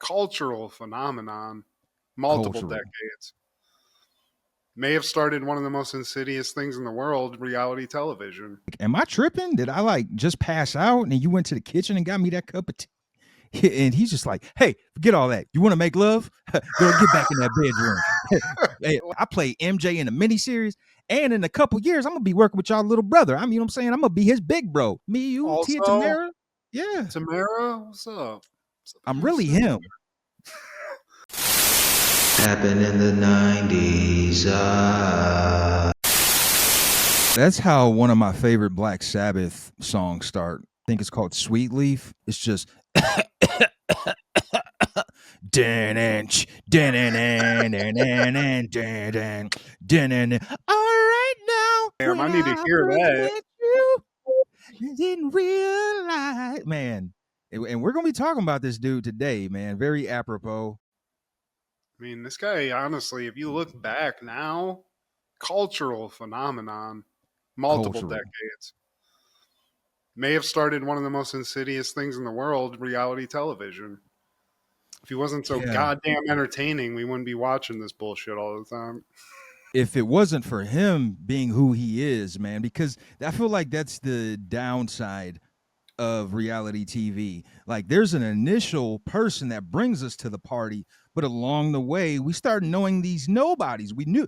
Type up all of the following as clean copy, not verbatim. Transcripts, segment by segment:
cultural phenomenon, multiple Cultural. decades. May have started one of the most insidious things in the world, reality television. Am I tripping? Did I like just pass out and you went to the kitchen and got me that cup of tea? And he's just like, hey, forget all that. You want to make love? Girl, get back in that bedroom. Hey, I play MJ in a miniseries. And in a couple years, I'm going to be working with y'all little brother. I mean, you know what I'm saying? I'm going to be his big bro. Me, you, Tia, Also, Tamera. Yeah. Tamera, what's up? I'm really him. Happened in the 90s. That's how one of my favorite Black Sabbath songs start. I think it's called Sweet Leaf. It's just all right now. Damn, I need to hear that. You didn't realize, man. And we're gonna be talking about this dude today, man. Very apropos. I mean, this guy, honestly, if you look back now, cultural phenomenon, multiple Cultural. decades. May have started one of the most insidious things in the world, reality television. If he wasn't so goddamn entertaining, we wouldn't be watching this bullshit all the time. If it wasn't for him being who he is, man, because I feel like that's the downside of reality TV. Like there's an initial person that brings us to the party, but along the way we start knowing these nobodies. We knew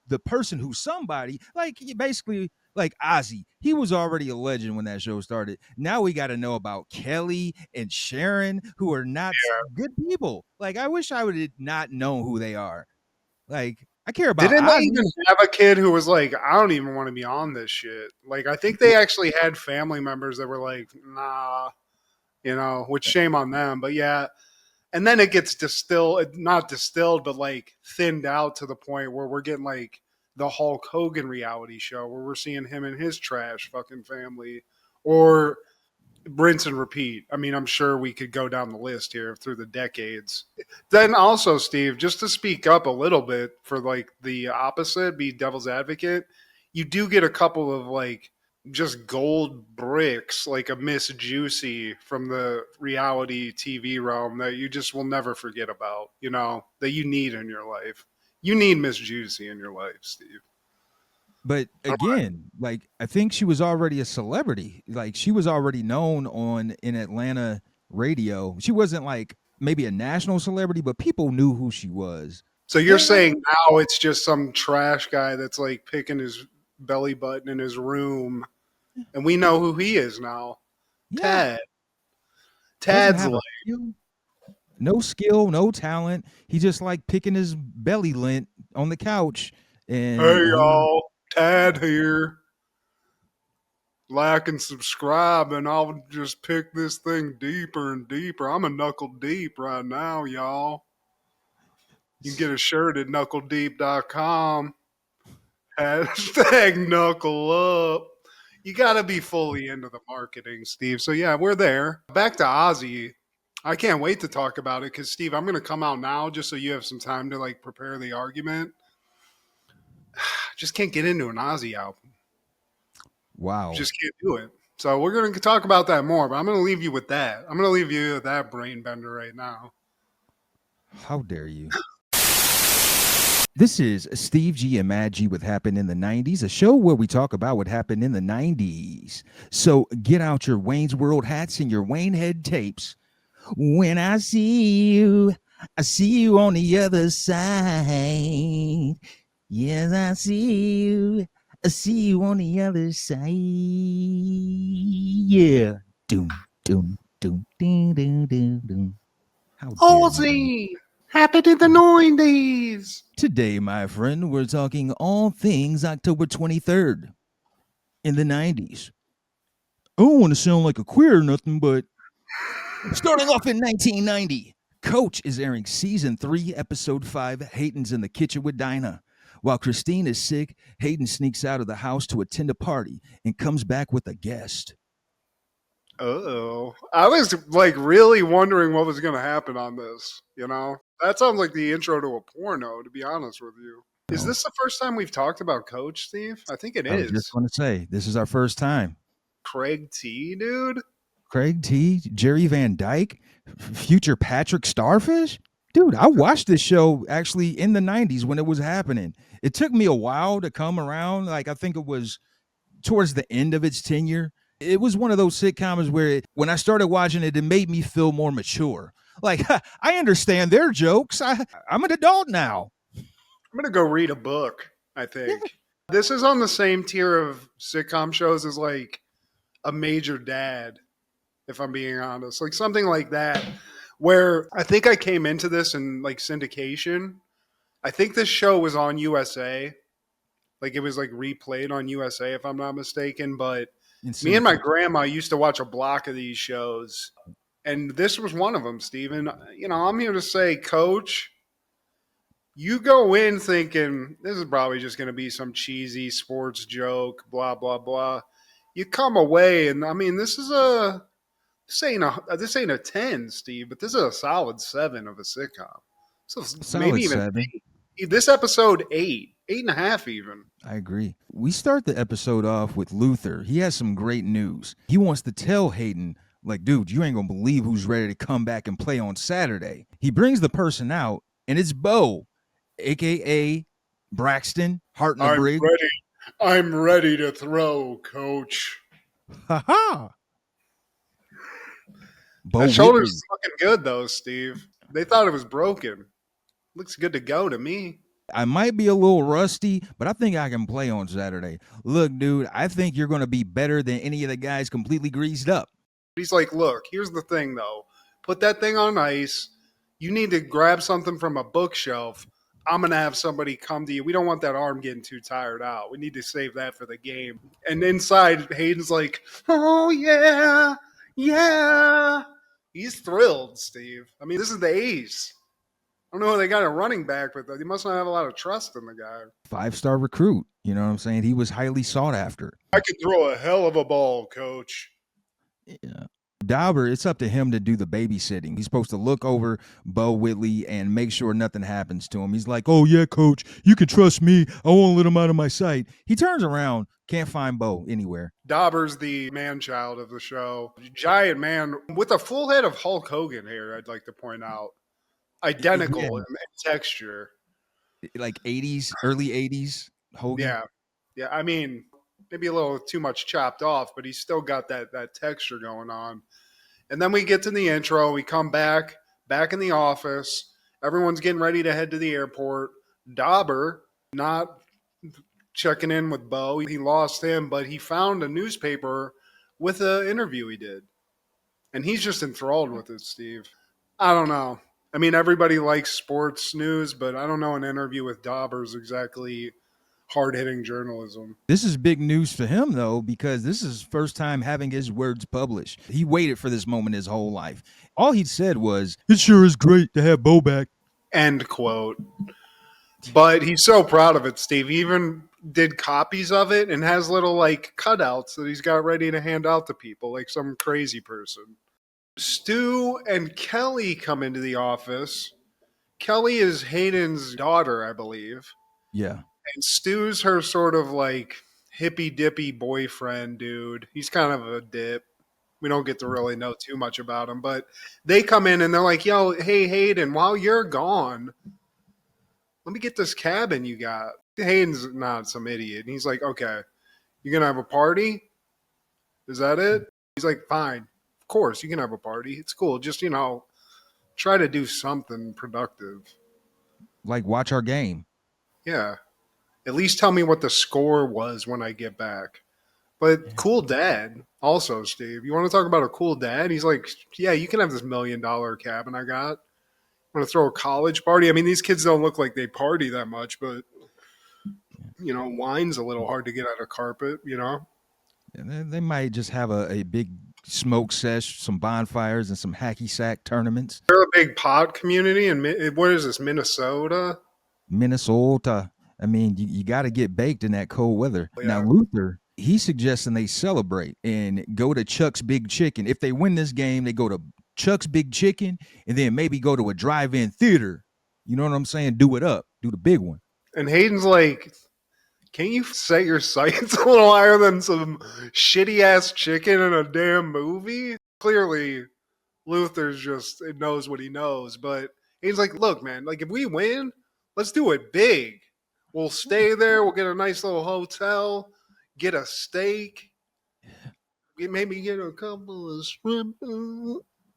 the person who's somebody, like basically like Ozzy. He was already a legend when that show started. Now we got to know about Kelly and Sharon, who are not good people. Like I wish I would not know who they are. Like I care about Didn't they Ozzy. even have a kid who was like, I don't even want to be on this shit? Like, I think they actually had family members that were like, nah, which shame on them. But yeah. And then it gets not distilled, but like thinned out to the point where we're getting like the Hulk Hogan reality show where we're seeing him and his trash fucking family, or rinse and repeat. I mean, I'm sure we could go down the list here through the decades. Then also, Steve, just to speak up a little bit for like the opposite, be devil's advocate, you do get a couple of like just gold bricks, like a Miss Juicy from the reality TV realm that you just will never forget about, that you need in your life. You need Miss Juicy in your life, Steve. But again, like I think she was already a celebrity. Like she was already known in Atlanta radio. She wasn't like maybe a national celebrity, but people knew who she was. So you're saying now it's just some trash guy that's like picking his belly button in his room, and we know who he is now. Yeah. Tad's like no skill, no talent. He just like picking his belly lint on the couch. And hey y'all, Tad here. Like and subscribe, and I'll just pick this thing deeper and deeper. I'm a knuckle deep right now, y'all. You can get a shirt at knuckledeep.com. Hashtag knuckle up. You got to be fully into the marketing, Steve. So, yeah, we're there. Back to Ozzy. I can't wait to talk about it because, Steve, I'm going to come out now just so you have some time to, like, prepare the argument. Just can't get into an Ozzy album. Wow. Just can't do it. So we're going to talk about that more, but I'm going to leave you with that. I'm going to leave you with that brain bender right now. How dare you? This is Steve G and Mad G with Happened in the 90s, a show where we talk about what happened in the 90s. So get out your Wayne's World hats and your Wayne head tapes. When I see you on the other side. Yes, I see you on the other side. Yeah. Doom, doom, doom, doom, doom, doom, doom. Ozzy! Happened in the 90s! Today, my friend, we're talking all things October 23rd in the 90s. I don't want to sound like a queer or nothing, but starting off in 1990, Coach is airing season 3, episode 5, Hayden's in the kitchen with Dinah. While Christine is sick, Hayden sneaks out of the house to attend a party and comes back with a guest. Oh, I was like really wondering what was going to happen on this. That sounds like the intro to a porno, to be honest with you. Is this the first time we've talked about Coach, Steve? I think it is. I was just going to say, this is our first time. Craig T, dude? Craig T, Jerry Van Dyke, future Patrick Starfish. Dude, I watched this show actually in the 90s when it was happening. It took me a while to come around. Like, I think it was towards the end of its tenure. It was one of those sitcoms where when I started watching it, it made me feel more mature. Like, I understand their jokes. I'm an adult now. I'm gonna go read a book. I Yeah. think this is on the same tier of sitcom shows as like a Major Dad, if I'm being honest, like something like that. Where I think I came into this in like syndication. I think this show was on USA, like it was like replayed on USA, if I'm not mistaken. But In me and my syndication. grandma used to watch a block of these shows, and this was one of them, Steven. You know, I'm here to say, Coach, you go in thinking this is probably just going to be some cheesy sports joke, blah blah blah. You come away, and I mean, this ain't a 10, Steve, but this is a solid 7 of a sitcom. So maybe Solid even 7. 8. This episode 8, 8.5 even. I agree. We start the episode off with Luther. He has some great news. He wants to tell Hayden, like, dude, you ain't gonna believe who's ready to come back and play on Saturday. He brings the person out, and it's Bo, aka Braxton I'm Hartnebrig. ready. I'm ready to throw, Coach. Ha ha. Bo That Whitley. shoulder's looking good though, Steve. They thought it was broken. Looks good to go to me. I might be a little rusty, but I think I can play on Saturday. Look, dude, I think you're gonna be better than any of the guys completely greased up. He's like, look, here's the thing though. Put that thing on ice. You need to grab something from a bookshelf. I'm going to have somebody come to you. We don't want that arm getting too tired out. We need to save that for the game. And inside, Hayden's like, oh, yeah, yeah. He's thrilled, Steve. I mean, this is the ace. I don't know how they got a running back, but they must not have a lot of trust in the guy. 5-star recruit. You know what I'm saying? He was highly sought after. I could throw a hell of a ball, Coach. Yeah. Dauber, it's up to him to do the babysitting. He's supposed to look over Bo Whitley and make sure nothing happens to him. He's like, oh, yeah, coach, you can trust me. I won't let him out of my sight. He turns around, can't find Bo anywhere. Dauber's the man-child of the show. Giant man with a full head of Hulk Hogan hair, I'd like to point out. Identical in texture. Like 80s, early 80s Hogan. Yeah. Yeah, I mean, maybe a little too much chopped off, but he's still got that texture going on. And then we get to the intro. We come back in the office. Everyone's getting ready to head to the airport. Dauber not checking in with Bo. He lost him, but he found a newspaper with an interview he did. And he's just enthralled with it, Steve. I don't know. I mean, everybody likes sports news, but I don't know an interview with Dauber's exactly hard-hitting journalism. This is big news for him, though, because this is his first time having his words published. He waited for this moment his whole life. All he said was, it sure is great to have Bo back. End quote. But he's so proud of it, Steve. He even did copies of it and has little, like, cutouts that he's got ready to hand out to people, like some crazy person. Stu and Kelly come into the office. Kelly is Hayden's daughter, I believe. Yeah. And Stu's her sort of like hippy dippy boyfriend dude. He's kind of a dip. We don't get to really know too much about him, but they come in and they're like, yo, hey, Hayden, while you're gone, let me get this cabin you got. Hayden's not some idiot. And he's like, okay, you're going to have a party? Is that it? He's like, fine. Of course, you can have a party. It's cool. Just, try to do something productive. Like, watch our game. Yeah. At least tell me what the score was when I get back. But cool dad also, Steve. You want to talk about a cool dad? He's like, yeah, you can have this $1 million cabin I got. Want to throw a college party? I mean, these kids don't look like they party that much, but, wine's a little hard to get out of carpet, They might just have a big smoke sesh, some bonfires, and some hacky sack tournaments. They're a big pot community. And what is this, Minnesota? Minnesota. I mean, you got to get baked in that cold weather. Yeah. Now, Luther, he's suggesting they celebrate and go to Chuck's Big Chicken. If they win this game, they go to Chuck's Big Chicken and then maybe go to a drive-in theater. You know what I'm saying? Do it up. Do the big one. And Hayden's like, can't you set your sights a little higher than some shitty-ass chicken in a damn movie? Clearly, Luther's just it knows what he knows, but he's like, look, man, like if we win, let's do it big. We'll stay there. We'll get a nice little hotel, get a steak, maybe get a couple of shrimp,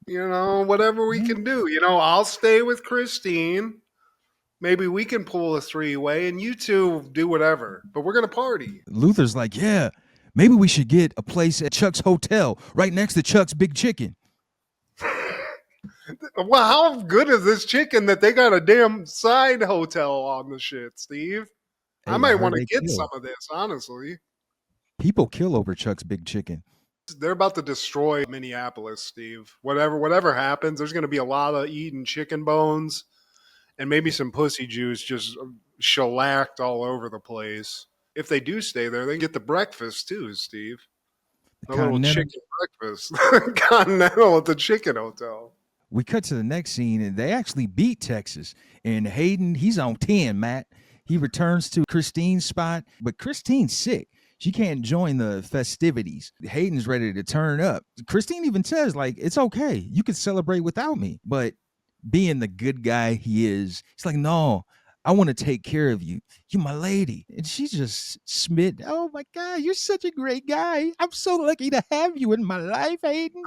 whatever we can do. I'll stay with Christine. Maybe we can pull a three-way, and you two do whatever. But we're gonna party. Luther's like, yeah, maybe we should get a place at Chuck's Hotel right next to Chuck's Big Chicken. Well, how good is this chicken that they got a damn side hotel on the shit, Steve? Hey, I might heard want to they get kill. some of this, honestly. People kill over Chuck's Big Chicken. They're about to destroy Minneapolis, Steve. Whatever happens, there's going to be a lot of eating chicken bones and maybe some pussy juice just shellacked all over the place. If they do stay there, they get the breakfast too, Steve. The A little Continental. chicken breakfast. Continental at the chicken hotel. We cut to the next scene, and they actually beat Texas. And Hayden, he's on 10, Matt. He returns to Christine's spot, but Christine's sick. She can't join the festivities. Hayden's ready to turn up. Christine even says, like, it's okay. You can celebrate without me. But being the good guy he is, he's like, no, I want to take care of you. You're my lady. And she's just smitten. Oh my God, you're such a great guy. I'm so lucky to have you in my life, Hayden.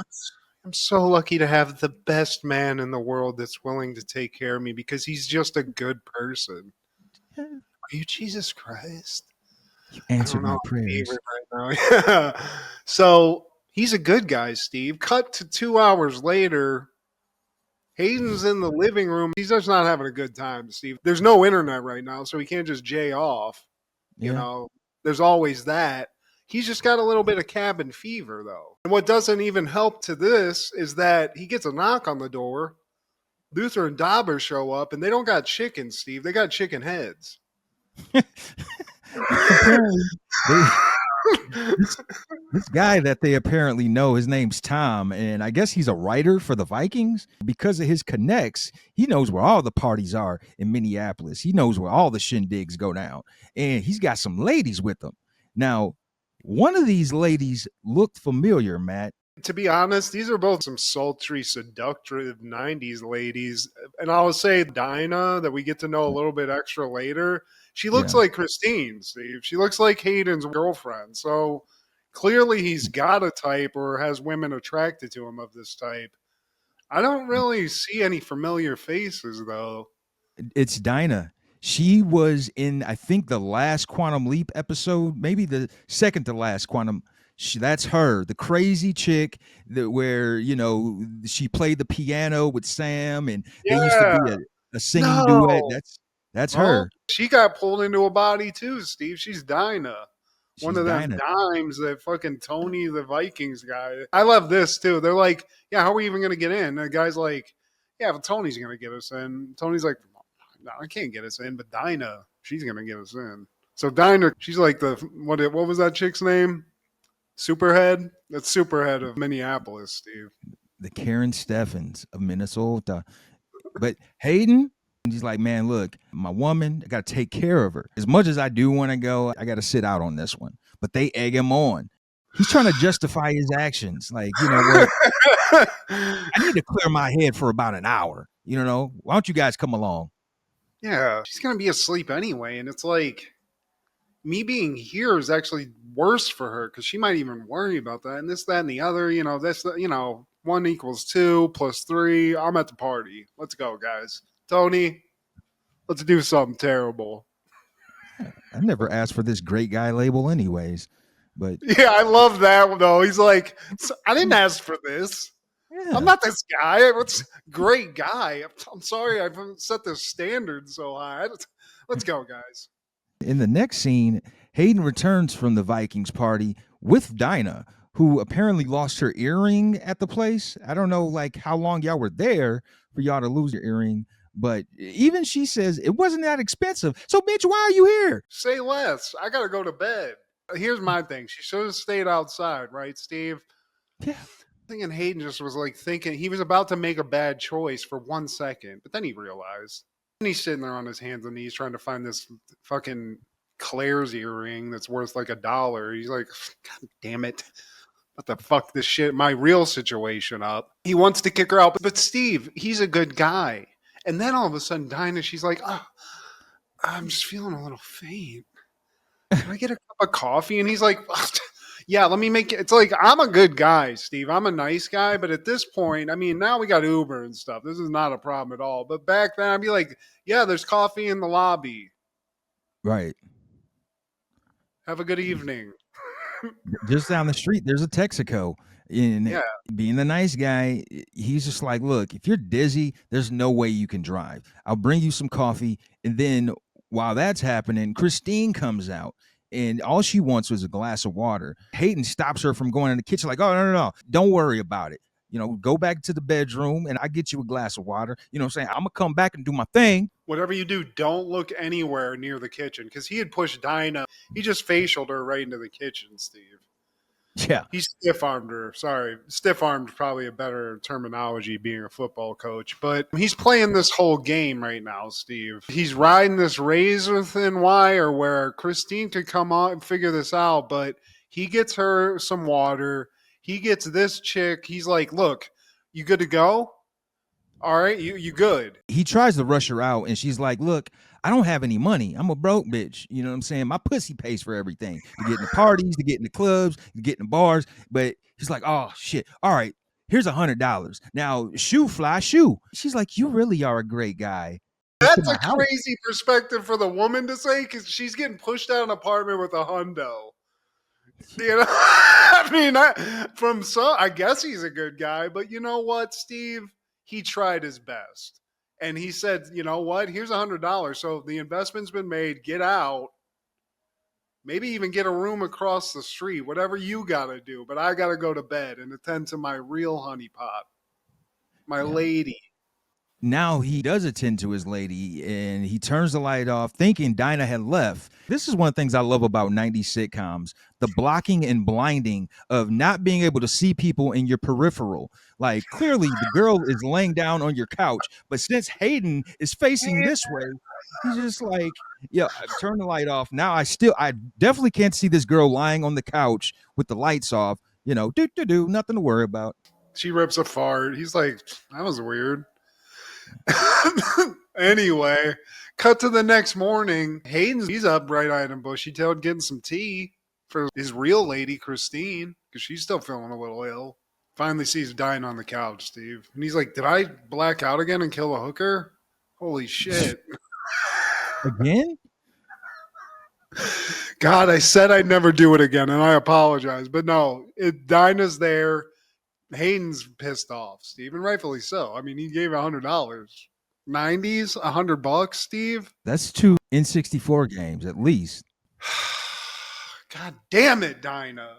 I'm so lucky to have the best man in the world that's willing to take care of me because he's just a good person. Are you Jesus Christ? You answered I don't my know, prayers. right now. Yeah. So he's a good guy, Steve. Cut to 2 hours later. Hayden's in the living room. He's just not having a good time, Steve. There's no internet right now, so he can't just jay off. Yeah. There's always that. He's just got a little bit of cabin fever, though. And what doesn't even help to this is that he gets a knock on the door. Luther and Dauber show up, and they don't got chicken, Steve. They got chicken heads. Apparently, this guy that they apparently know, his name's Tom, and I guess he's a writer for the Vikings. Because of his connects, he knows where all the parties are in Minneapolis. He knows where all the shindigs go down, and he's got some ladies with him. Now, one of these ladies looked familiar, Matt. To be honest, these are both some sultry, seductive 90s ladies. And I'll say Dinah, that we get to know a little bit extra later, she looks like Christine, Steve. She looks like Hayden's girlfriend. So clearly he's got a type or has women attracted to him of this type. I don't really see any familiar faces, though. It's Dinah. She was in, I think, the last Quantum Leap episode, maybe the second to last Quantum. That's her, the crazy chick where she played the piano with Sam, and they used to be a singing duet. That's her. She got pulled into a body too, Steve. She's Dinah. One of them Dinah. dimes that fucking Tony the Vikings guy. I love this too. They're like, yeah, how are we even gonna get in? And the guy's like, yeah, but Tony's gonna get us in. Tony's like, no, I can't get us in, but Dinah, she's gonna get us in. So Dinah, she's like the what was that chick's name? Superhead? That's Superhead of Minneapolis, Steve. The Karen Steffens of Minnesota. But Hayden, he's like, man, look, my woman, I got to take care of her. As much as I do want to go, I got to sit out on this one. But they egg him on. He's trying to justify his actions. Like, you know what? I need to clear my head for about an hour. Why don't you guys come along? Yeah, she's going to be asleep anyway. And it's like, me being here is actually worse for her because she might even worry about that and this, that, and the other. 1 equals 2 plus 3. I'm at the party. Let's go, guys. Tony, let's do something terrible. I never asked for this great guy label, anyways. But yeah, I love that though. He's like, I didn't ask for this. Yeah. I'm not this guy. What's great guy? I'm sorry, I've set the standard so high. Let's go, guys. In the next scene, Hayden returns from the Vikings party with Dinah, who apparently lost her earring at the place. I don't know, like, how long y'all were there for y'all to lose your earring, but even she says it wasn't that expensive. So, bitch, why are you here? Say less. I gotta go to bed. Here's my thing. She should have stayed outside, right, Steve? Yeah. Thinking Hayden just was like thinking he was about to make a bad choice for 1 second, but then he realized. And he's sitting there on his hands and knees trying to find this fucking Claire's earring that's worth like $1. He's like, God damn it. what the fuck this shit, my real situation up. He wants to kick her out, but Steve, he's a good guy. And then all of a sudden, Dinah, she's like, oh, I'm just feeling a little faint. Can I get a cup of coffee? And he's like, yeah, let me make it. It's like, I'm a good guy, Steve. I'm a nice guy. But at this point, I mean, now we got Uber and stuff. This is not a problem at all. But back then, I'd be like, yeah, there's coffee in the lobby. Right. Have a good evening. Just down the street, there's a Texaco. And Yeah. being the nice guy, he's just like, look, if you're dizzy, there's no way you can drive. I'll bring you some coffee. And then while that's happening, Christine comes out. And all she wants was a glass of water. Hayden stops her from going in the kitchen, like, oh, no. Don't worry about it. You know, go back to the bedroom and I get you a glass of water. You know what I'm saying? I'm going to come back and do my thing. Whatever you do, don't look anywhere near the kitchen because he had pushed Dinah. He just facialed her right into the kitchen, Steve. Yeah. He stiff-armed her. Sorry. Stiff-armed is probably a better terminology being a football coach. But he's playing this whole game right now, Steve. He's riding this razor thin wire where Christine could come out and figure this out, but he gets her some water. He gets this chick. He's like, look, you good to go? All right, you good. He tries to rush her out and she's like, look, I don't have any money. I'm a broke bitch. You know what I'm saying? My pussy pays for everything. To get in the parties, to get in the clubs, to get in the bars. But he's like, oh shit. All right, here's $100. Now shoe fly shoe. She's like, you really are a great guy. That's a crazy perspective for the woman to say because she's getting pushed out of an apartment with a hundo. You know, I mean, I guess he's a good guy, but you know what, Steve? He tried his best. And he said, you know what? Here's $100. So the investment's been made. Get out. Maybe even get a room across the street. Whatever you got to do. But I got to go to bed and attend to my real honeypot. My lady. Now he does attend to his lady and he turns the light off thinking Dinah had left. This is one of the things I love about 90s sitcoms, the blocking and blinding of not being able to see people in your peripheral. Like clearly the girl is laying down on your couch, but since Hayden is facing this way, he's just like, yeah, turn the light off. Now I definitely can't see this girl lying on the couch with the lights off, you know, nothing to worry about. She rips a fart. He's like, that was weird. Anyway, cut to the next morning. He's up bright-eyed and bushy-tailed getting some tea for his real lady, Christine, because she's still feeling a little ill. Finally sees Dinah on the couch, Steve. And he's like, did I black out again and kill a hooker? Holy shit. Again? God, I said I'd never do it again, and I apologize. But no, Dinah's there. Hayden's pissed off, Steve, and rightfully so. I mean, he gave $100. 90s, $100, Steve. That's 2 N64 games at least. God damn it, Dinah.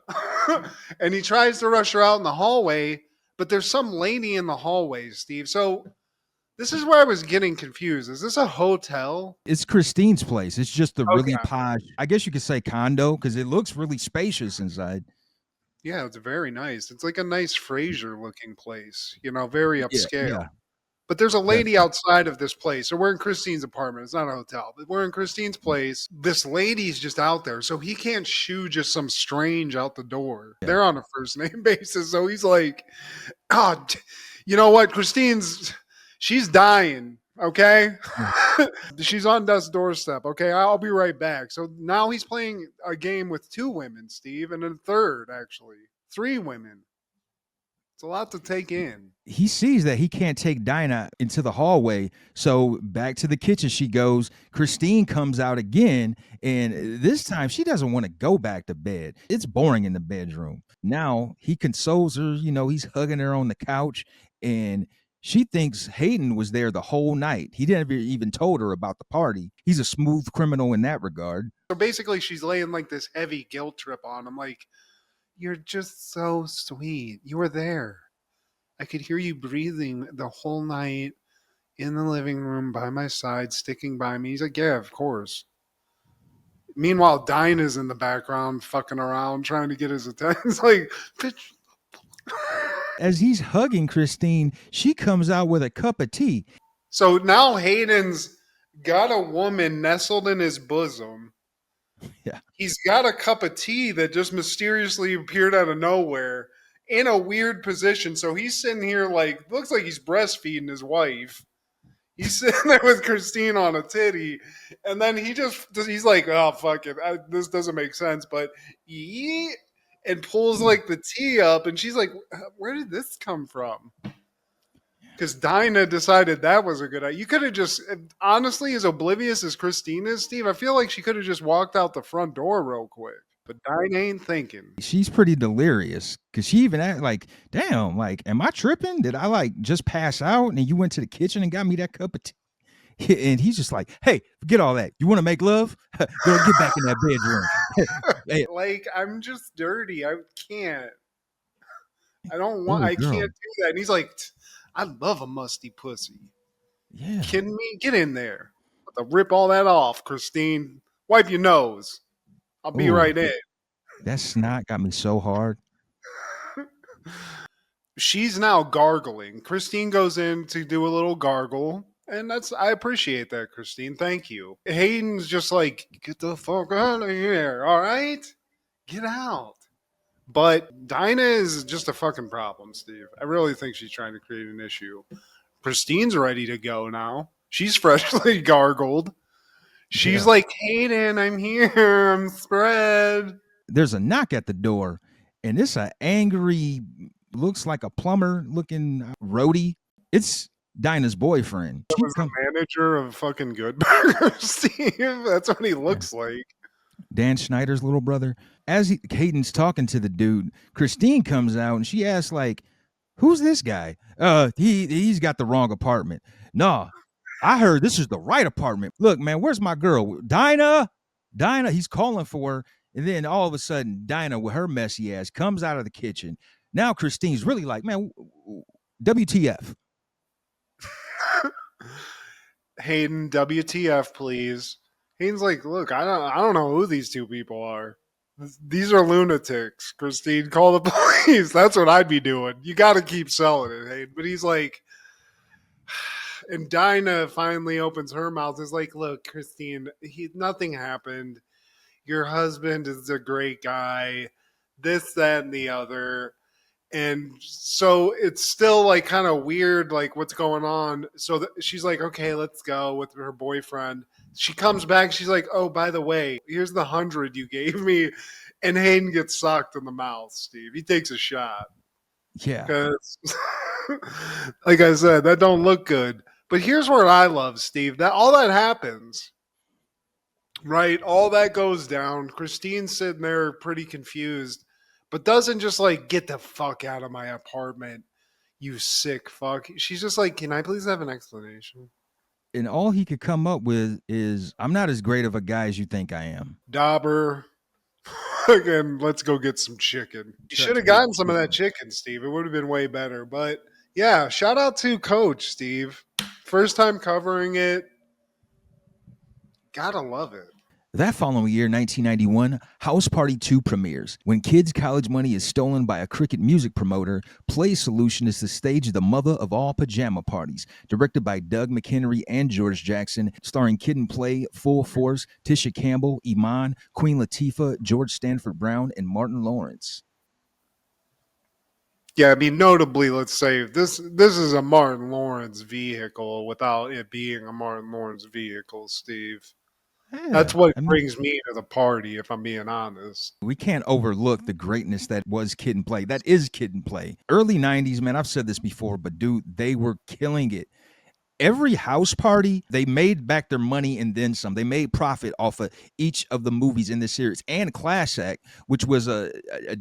And he tries to rush her out in the hallway, but there's some lady in the hallway, Steve. So this is where I was getting confused. Is this a hotel? It's Christine's place. It's just a really posh, I guess you could say condo, because it looks really spacious inside. Yeah, it's very nice. It's like a nice Frasier looking place, you know, very upscale. Yeah. But there's a lady outside of this place. So we're in Christine's apartment. It's not a hotel, but we're in Christine's place. This lady's just out there. So he can't shoo just some strange out the door. Yeah. They're on a first name basis. So he's like, oh, you know what? She's dying. Okay. She's on death's doorstep. Okay. I'll be right back. So now he's playing a game with 2 women, Steve, and a third, actually 3 women. It's a lot to take in. He sees that he can't take Dinah into the hallway. So back to the kitchen she goes. Christine comes out again. And this time she doesn't want to go back to bed. It's boring in the bedroom. Now he consoles her. You know, he's hugging her on the couch. And she thinks Hayden was there the whole night. He never even told her about the party. He's a smooth criminal in that regard. So basically she's laying like this heavy guilt trip on him. Like, you're just so sweet. You were there. I could hear you breathing the whole night in the living room by my side, sticking by me. He's like, yeah, of course. Meanwhile, Dinah's in the background, fucking around, trying to get his attention. It's like, bitch. As he's hugging Christine, she comes out with a cup of tea. So now Hayden's got a woman nestled in his bosom Yeah. He's got a cup of tea that just mysteriously appeared out of nowhere in a weird position. So he's sitting here like looks like he's breastfeeding his wife. He's sitting there with Christine on a titty, and then he's like, "Oh fuck it, this doesn't make sense." But he and pulls like the tea up, and she's like, "Where did this come from?" Because Dinah decided that was a good idea. You could have just, honestly, as oblivious as Christine is, Steve, I feel like she could have just walked out the front door real quick. But Dinah ain't thinking. She's pretty delirious because she even act like, damn, like, am I tripping? Did I like just pass out and you went to the kitchen and got me that cup of tea? And he's just like, hey, forget all that. You want to make love? Girl, get back in that bedroom. Hey, Like, I'm just dirty. I can't. oh, I can't girl. do that. And he's like, I love a musty pussy. Yeah. Kidding me? Get in there. Rip all that off, Christine. Wipe your nose. I'll be Oh, right in. that snot got me so hard. She's now gargling. Christine goes in to do a little gargle. And I appreciate that, Christine. Thank you. Hayden's just like, get the fuck out of here. All right? Get out. But Dinah is just a fucking problem, Steve. I really think she's trying to create an issue. Christine's ready to go now. She's freshly gargled. She's Yeah. like, Hayden, I'm here. I'm spread. There's a knock at the door, and it's a angry, looks like a plumber looking roadie. It's Dinah's boyfriend. That was the manager of fucking Good Burger, Steve. That's what he looks like. Dan Schneider's little brother. As Hayden's talking to the dude, Christine comes out and she asks, like, who's this guy? He's got the wrong apartment. Nah, I heard this is the right apartment. Look, man, where's my girl? Dinah? Dinah, he's calling for her. And then all of a sudden, Dinah, with her messy ass, comes out of the kitchen. Now Christine's really like, man, WTF? Hayden, WTF, please. Hayden's like, look, I don't know who these two people are. These are lunatics. Christine, call the police. That's what I'd be doing. You got to keep selling it, Hayden. But he's like, and Dinah finally opens her mouth. Is like, look, Christine, nothing happened. Your husband is a great guy. This, that, and the other. And so it's still like kind of weird, like what's going on. So she's like, okay, let's go with her boyfriend. She comes back. She's like, oh, by the way, here's the 100 you gave me. And Hayden gets socked in the mouth, Steve. He takes a shot. Yeah. Because, like I said, that don't look good. But here's where I love, Steve, that all that happens, right? All that goes down. Christine's sitting there pretty confused, but doesn't just like get the fuck out of my apartment, you sick fuck. She's just like, can I please have an explanation? And all he could come up with is, I'm not as great of a guy as you think I am. Dauber, again, let's go get some chicken. You should have gotten some of that chicken, Steve. It would have been way better. But yeah, shout out to Coach, Steve. First time covering it. Gotta love it. That following year, 1991, House Party 2 premieres. When kids' college money is stolen by a cricket music promoter, Play Solution is to stage the mother of all pajama parties. Directed by Doug McHenry and George Jackson, starring Kid and Play, Full Force, Tisha Campbell, Iman, Queen Latifah, George Stanford Brown, and Martin Lawrence. Yeah, I mean, notably, let's say this is a Martin Lawrence vehicle without it being a Martin Lawrence vehicle, Steve. Yeah, That's what brings me to the party, if I'm being honest. We can't overlook the greatness that was Kid and Play. That is Kid and Play. Early 90s, man, I've said this before, but dude, they were killing it. Every house party, they made back their money and then some. They made profit off of each of the movies in this series. And Class Act, which was a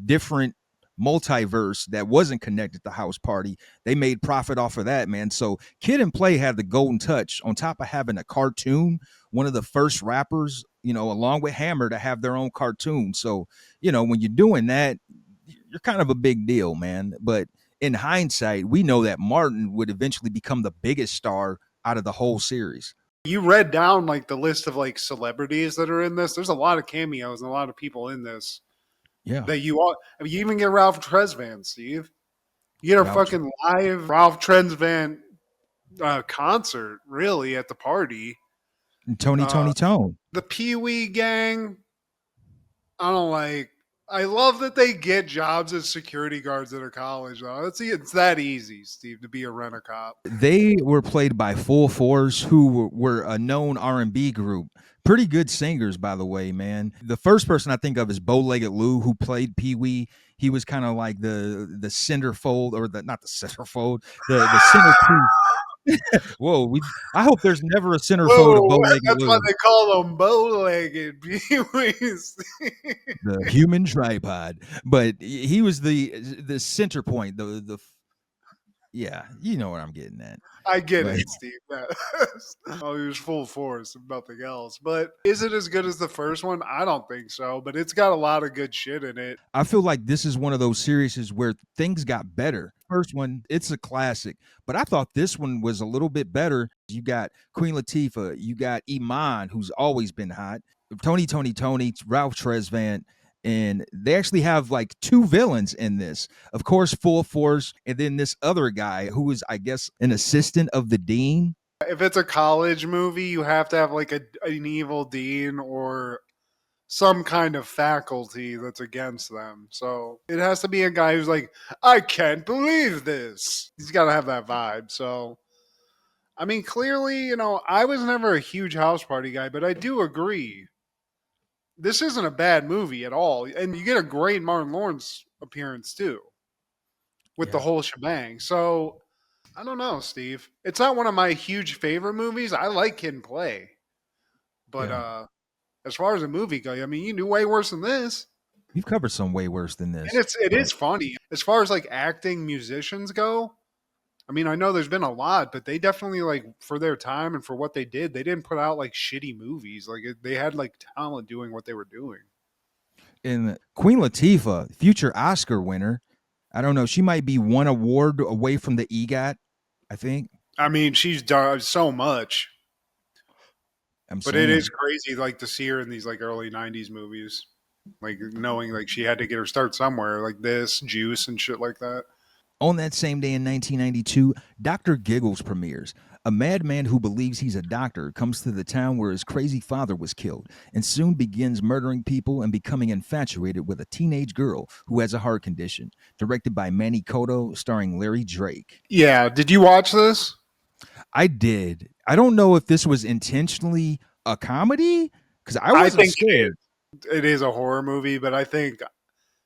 different multiverse that wasn't connected to House Party, they made profit off of that, man. So Kid and Play had the golden touch on top of having a cartoon, one of the first rappers, along with Hammer, to have their own cartoon. So, when you're doing that, you're kind of a big deal, man. But in hindsight, we know that Martin would eventually become the biggest star out of the whole series. You read down like the list of like celebrities that are in this. There's a lot of cameos and a lot of people in this. Yeah. That you even get Ralph Tresvant, Steve. You get a fucking live Ralph Tresvant concert, really, at the party. And Tony Tone. The Pee Wee gang. I don't like. I love that they get jobs as security guards at a college. Though it's that easy, Steve, to be a rent a cop. They were played by Full Force, who were a known R&B group. Pretty good singers, by the way, man. The first person I think of is Bow-Legged Lou, who played Pee Wee. He was kind of like the centerfold, or the not the centerfold, the centerpiece. Whoa, I hope there's never a centerfold of Whoa, Bow-Legged that's why Lou, they call them bow-legged peewees. the human tripod. But he was the center point, the yeah, you know what I'm getting at. I get But it, Steve. Oh, he was full force, if nothing else. But is it as good as the first one? I don't think so. But it's got a lot of good shit in it. I feel like this is one of those series where things got better. First one, it's a classic, but I thought this one was a little bit better. You got Queen Latifah, you got Iman, who's always been hot, Tony, Ralph Tresvant, and they actually have like two villains in this. Of course, Full Force, and then this other guy who is, I guess, an assistant of the dean. If it's a college movie, you have to have like an evil dean or some kind of faculty that's against them. So it has to be a guy who's like, I can't believe this. He's got to have that vibe. So, I mean, clearly, I was never a huge house party guy, but I do agree. This isn't a bad movie at all. And you get a great Martin Lawrence appearance too with the Yeah, whole shebang. So, I don't know, Steve. It's not one of my huge favorite movies. I like Kid and Play. But yeah. as far as a movie go, I mean, you do way worse than this. We've covered some way worse than And this, it but is funny. As far as like acting musicians go, I mean, I know there's been a lot, but they definitely like for their time and for what they did, they didn't put out like shitty movies. Like they had like talent doing what they were doing. in Queen Latifah, future Oscar winner, I don't know. She might be one award away from the EGOT. I think. I mean, she's done so much, I'm but it is saying. crazy like to see her in these like early '90s movies, like knowing like she had to get her start somewhere, like this Juice and shit like that. On that same day in 1992, Dr. Giggles premieres. A madman who believes he's a doctor comes to the town where his crazy father was killed and soon begins murdering people and becoming infatuated with a teenage girl who has a heart condition. Directed by Manny Cotto, starring Larry Drake. Yeah, did you watch this? I did. I don't know if this was intentionally a comedy because I I wasn't think scared. it is a horror movie, but I think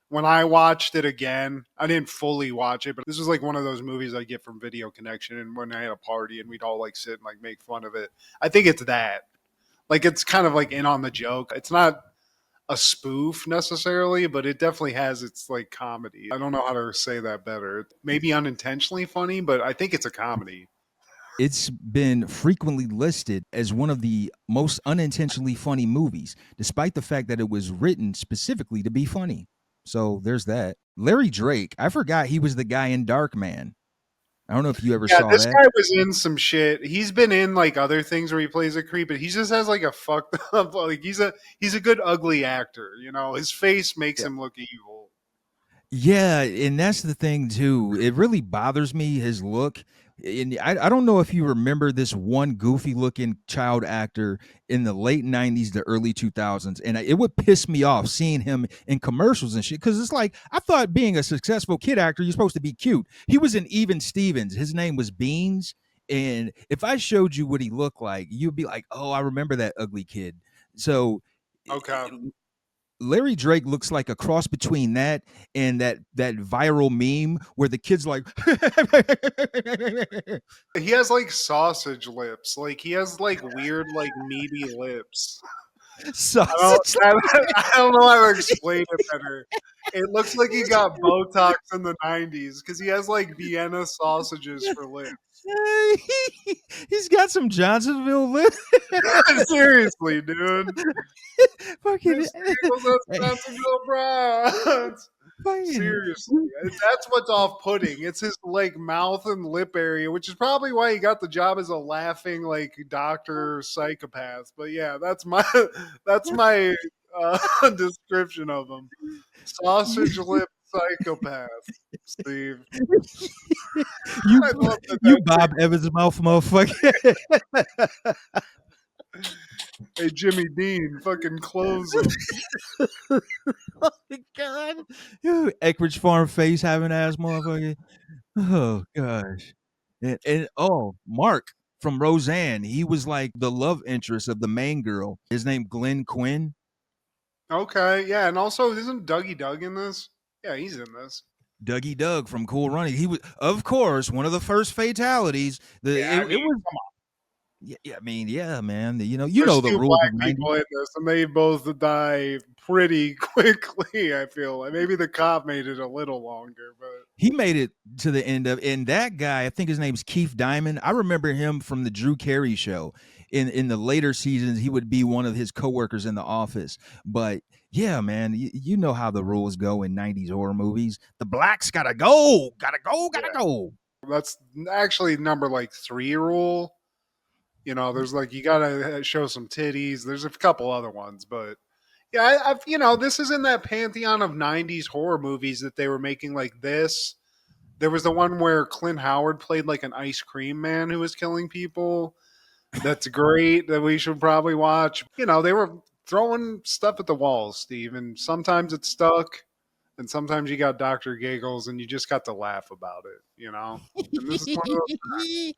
when I watched it again, I didn't fully watch it, but this was like one of those movies I get from Video Connection and when I had a party and we'd all like sit and like make fun of it. I think it's that. Like it's kind of like in on the joke. It's not a spoof necessarily, but it definitely has its like comedy. I don't know how to say that better. Maybe unintentionally funny, but I think it's a comedy. It's been frequently listed as one of the most unintentionally funny movies, despite the fact that it was written specifically to be funny. So there's that. Larry Drake, I forgot he was the guy in Darkman. I don't know if you ever Yeah, saw this that. guy was in some shit. He's been in like other things where he plays a creep, but he just has like a fucked up like he's a good ugly actor, His face makes him look evil. Yeah, and that's the thing too. It really bothers me his look. And I don't know if you remember this one goofy looking child actor in the late 90s, the early 2000s. And it would piss me off seeing him in commercials and shit. Cause it's like, I thought being a successful kid actor, you're supposed to be cute. He was in Even Stevens. His name was Beans. And if I showed you what he looked like, you'd be like, oh, I remember that ugly kid. So Okay. Larry Drake looks like a cross between that and that viral meme where the kid's like He has like sausage lips. Like he has like weird, like meaty lips. sausage. I don't know how to explain it better. It looks like he got Botox in the '90s because he has like Vienna sausages for lips. He's got some Johnsonville lips. Seriously, dude. Fucking, Mr. Eagles, that's Johnsonville Browns. fucking. Seriously, that's what's off-putting. It's his like mouth and lip area, which is probably why he got the job as a laughing like doctor psychopath. But yeah, that's my description of him: sausage lip psychopath. Steve, you I love that. you Bob Evans mouth motherfucker. Hey, Jimmy Dean, fucking close him. Oh my god. Eckridge Farm face having ass motherfucker. Oh gosh. And oh, Mark from Roseanne. He was like the love interest of the main girl. His name Glenn Quinn. Okay, yeah, and also isn't Dougie Doug in this? Yeah, he's in this. Dougie Doug from Cool Running. He was, of course, one of the first fatalities. Yeah, I mean, It was. Yeah, I mean, yeah, man. You there's know the two rules of black '90s. people in this, and they both die pretty quickly. I feel like maybe the cop made it a little longer, but He made it to the end of, and that guy, I think his name's Keith Diamond. I remember him from the Drew Carey show. In the later seasons, he would be one of his coworkers in the office. But yeah, man, you know how the rules go in '90s horror movies. The blacks gotta go, gotta go, yeah, gotta go. that's actually number like 3 rule. You know, there's like you gotta show some titties. There's a couple other ones, but yeah, I've this is in that pantheon of '90s horror movies that they were making like this. There was the one where Clint Howard played like an ice cream man who was killing people. That's great. That we should probably watch. They were throwing stuff at the walls, Steve, and sometimes it stuck, and sometimes you got Doctor Giggles, and you just got to laugh about it. And this is one of those.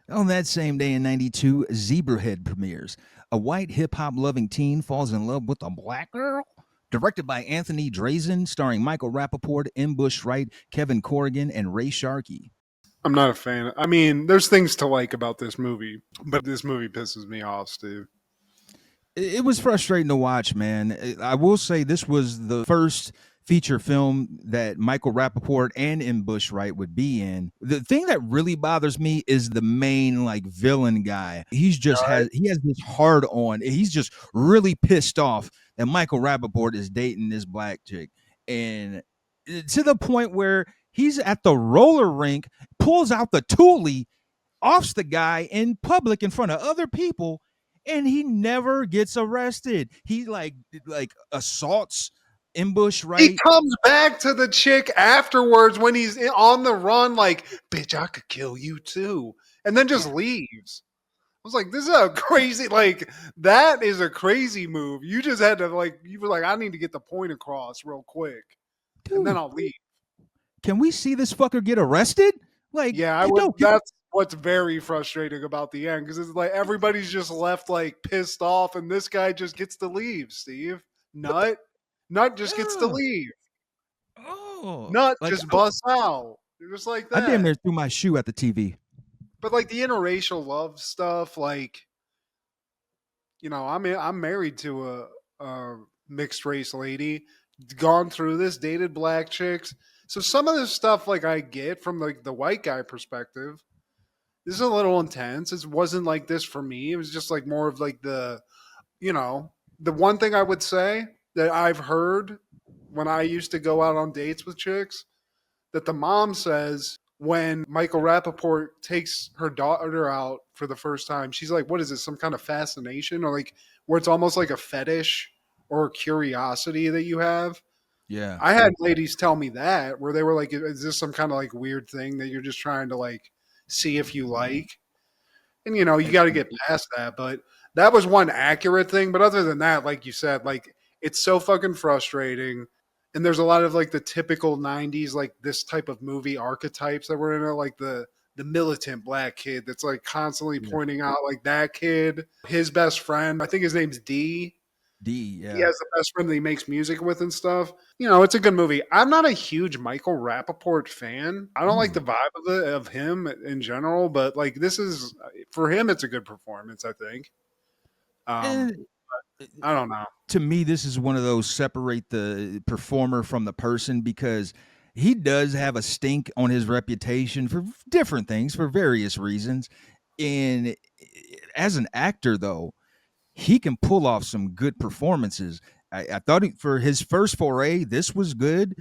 On that same day in '92, Zebrahead premieres. A white hip hop loving teen falls in love with a black girl. Directed by Anthony Drazen, starring Michael Rappaport, M. Bush Wright, Kevin Corrigan, and Ray Sharkey. I'm not a fan. I mean, there's things to like about this movie, but this movie pisses me off, Steve. It was frustrating to watch, man. I will say this was the first feature film that Michael Rappaport and M. Bush Wright would be in. The thing that really bothers me is the main like villain guy. He has this hard on. He's just really pissed off that Michael Rappaport is dating this black chick. And to the point where he's at the roller rink, pulls out the toolie, offs the guy in public in front of other people, and he never gets arrested. He like assaults Ambush, He right? comes back to the chick afterwards when he's on the run, like, bitch, I could kill you too. And then just leaves. I was like, this is a crazy, like, that is a crazy move. You just had to, like, you were like, I need to get the point across real quick. And then Dude, I'll leave. can we see this fucker get arrested? Like, Yeah, I would. That's what's very frustrating about the end because it's like everybody's just left, like, pissed off, and this guy just gets to leave, Steve. Nut just gets to yeah. leave. Oh, Nut like just busts out. Just like I damn that. near threw my shoe at the TV. But like the interracial love stuff, like I'm married to a mixed race lady, gone through this, dated black chicks. So some of this stuff, like I get from like the white guy perspective. This is a little intense. It wasn't like this for me. It was just like more of like the one thing I would say that I've heard when I used to go out on dates with chicks that the mom says when Michael Rappaport takes her daughter out for the first time, she's like, what is this, some kind of fascination? Or like where it's almost like a fetish or curiosity that you have. Yeah. I had ladies tell me that where they were like, is this some kind of like weird thing that you're just trying to like see if you like? And you got to get past that. But that was one accurate thing. But other than that, like you said, like it's so fucking frustrating. And there's a lot of like the typical '90s, like this type of movie archetypes that were in it, like the militant black kid that's like constantly Yeah. pointing out like that kid, his best friend. I think his name's D. Yeah. He has the best friend that he makes music with and stuff. It's a good movie. I'm not a huge Michael Rappaport fan. I don't like the vibe of him in general, but like this is for him, it's a good performance. I think. And I don't know. to me, this is one of those separate the performer from the person because he does have a stink on his reputation for different things for various reasons. And as an actor, though, he can pull off some good performances. I thought for his first foray, this was good.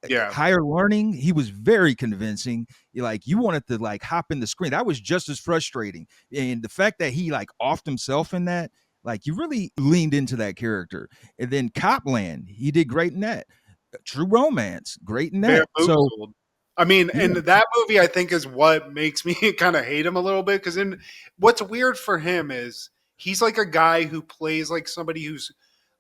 Yeah, Higher Learning, he was very convincing. Like you wanted to like hop in the screen. That was just as frustrating. And the fact that he like offed himself in that, like you really leaned into that character. And then Copland, he did great in that. True Romance, great in that. So bamboozled. I mean, yeah, and that movie I think is what makes me kind of hate him a little bit because what's weird for him is he's like a guy who plays like somebody who's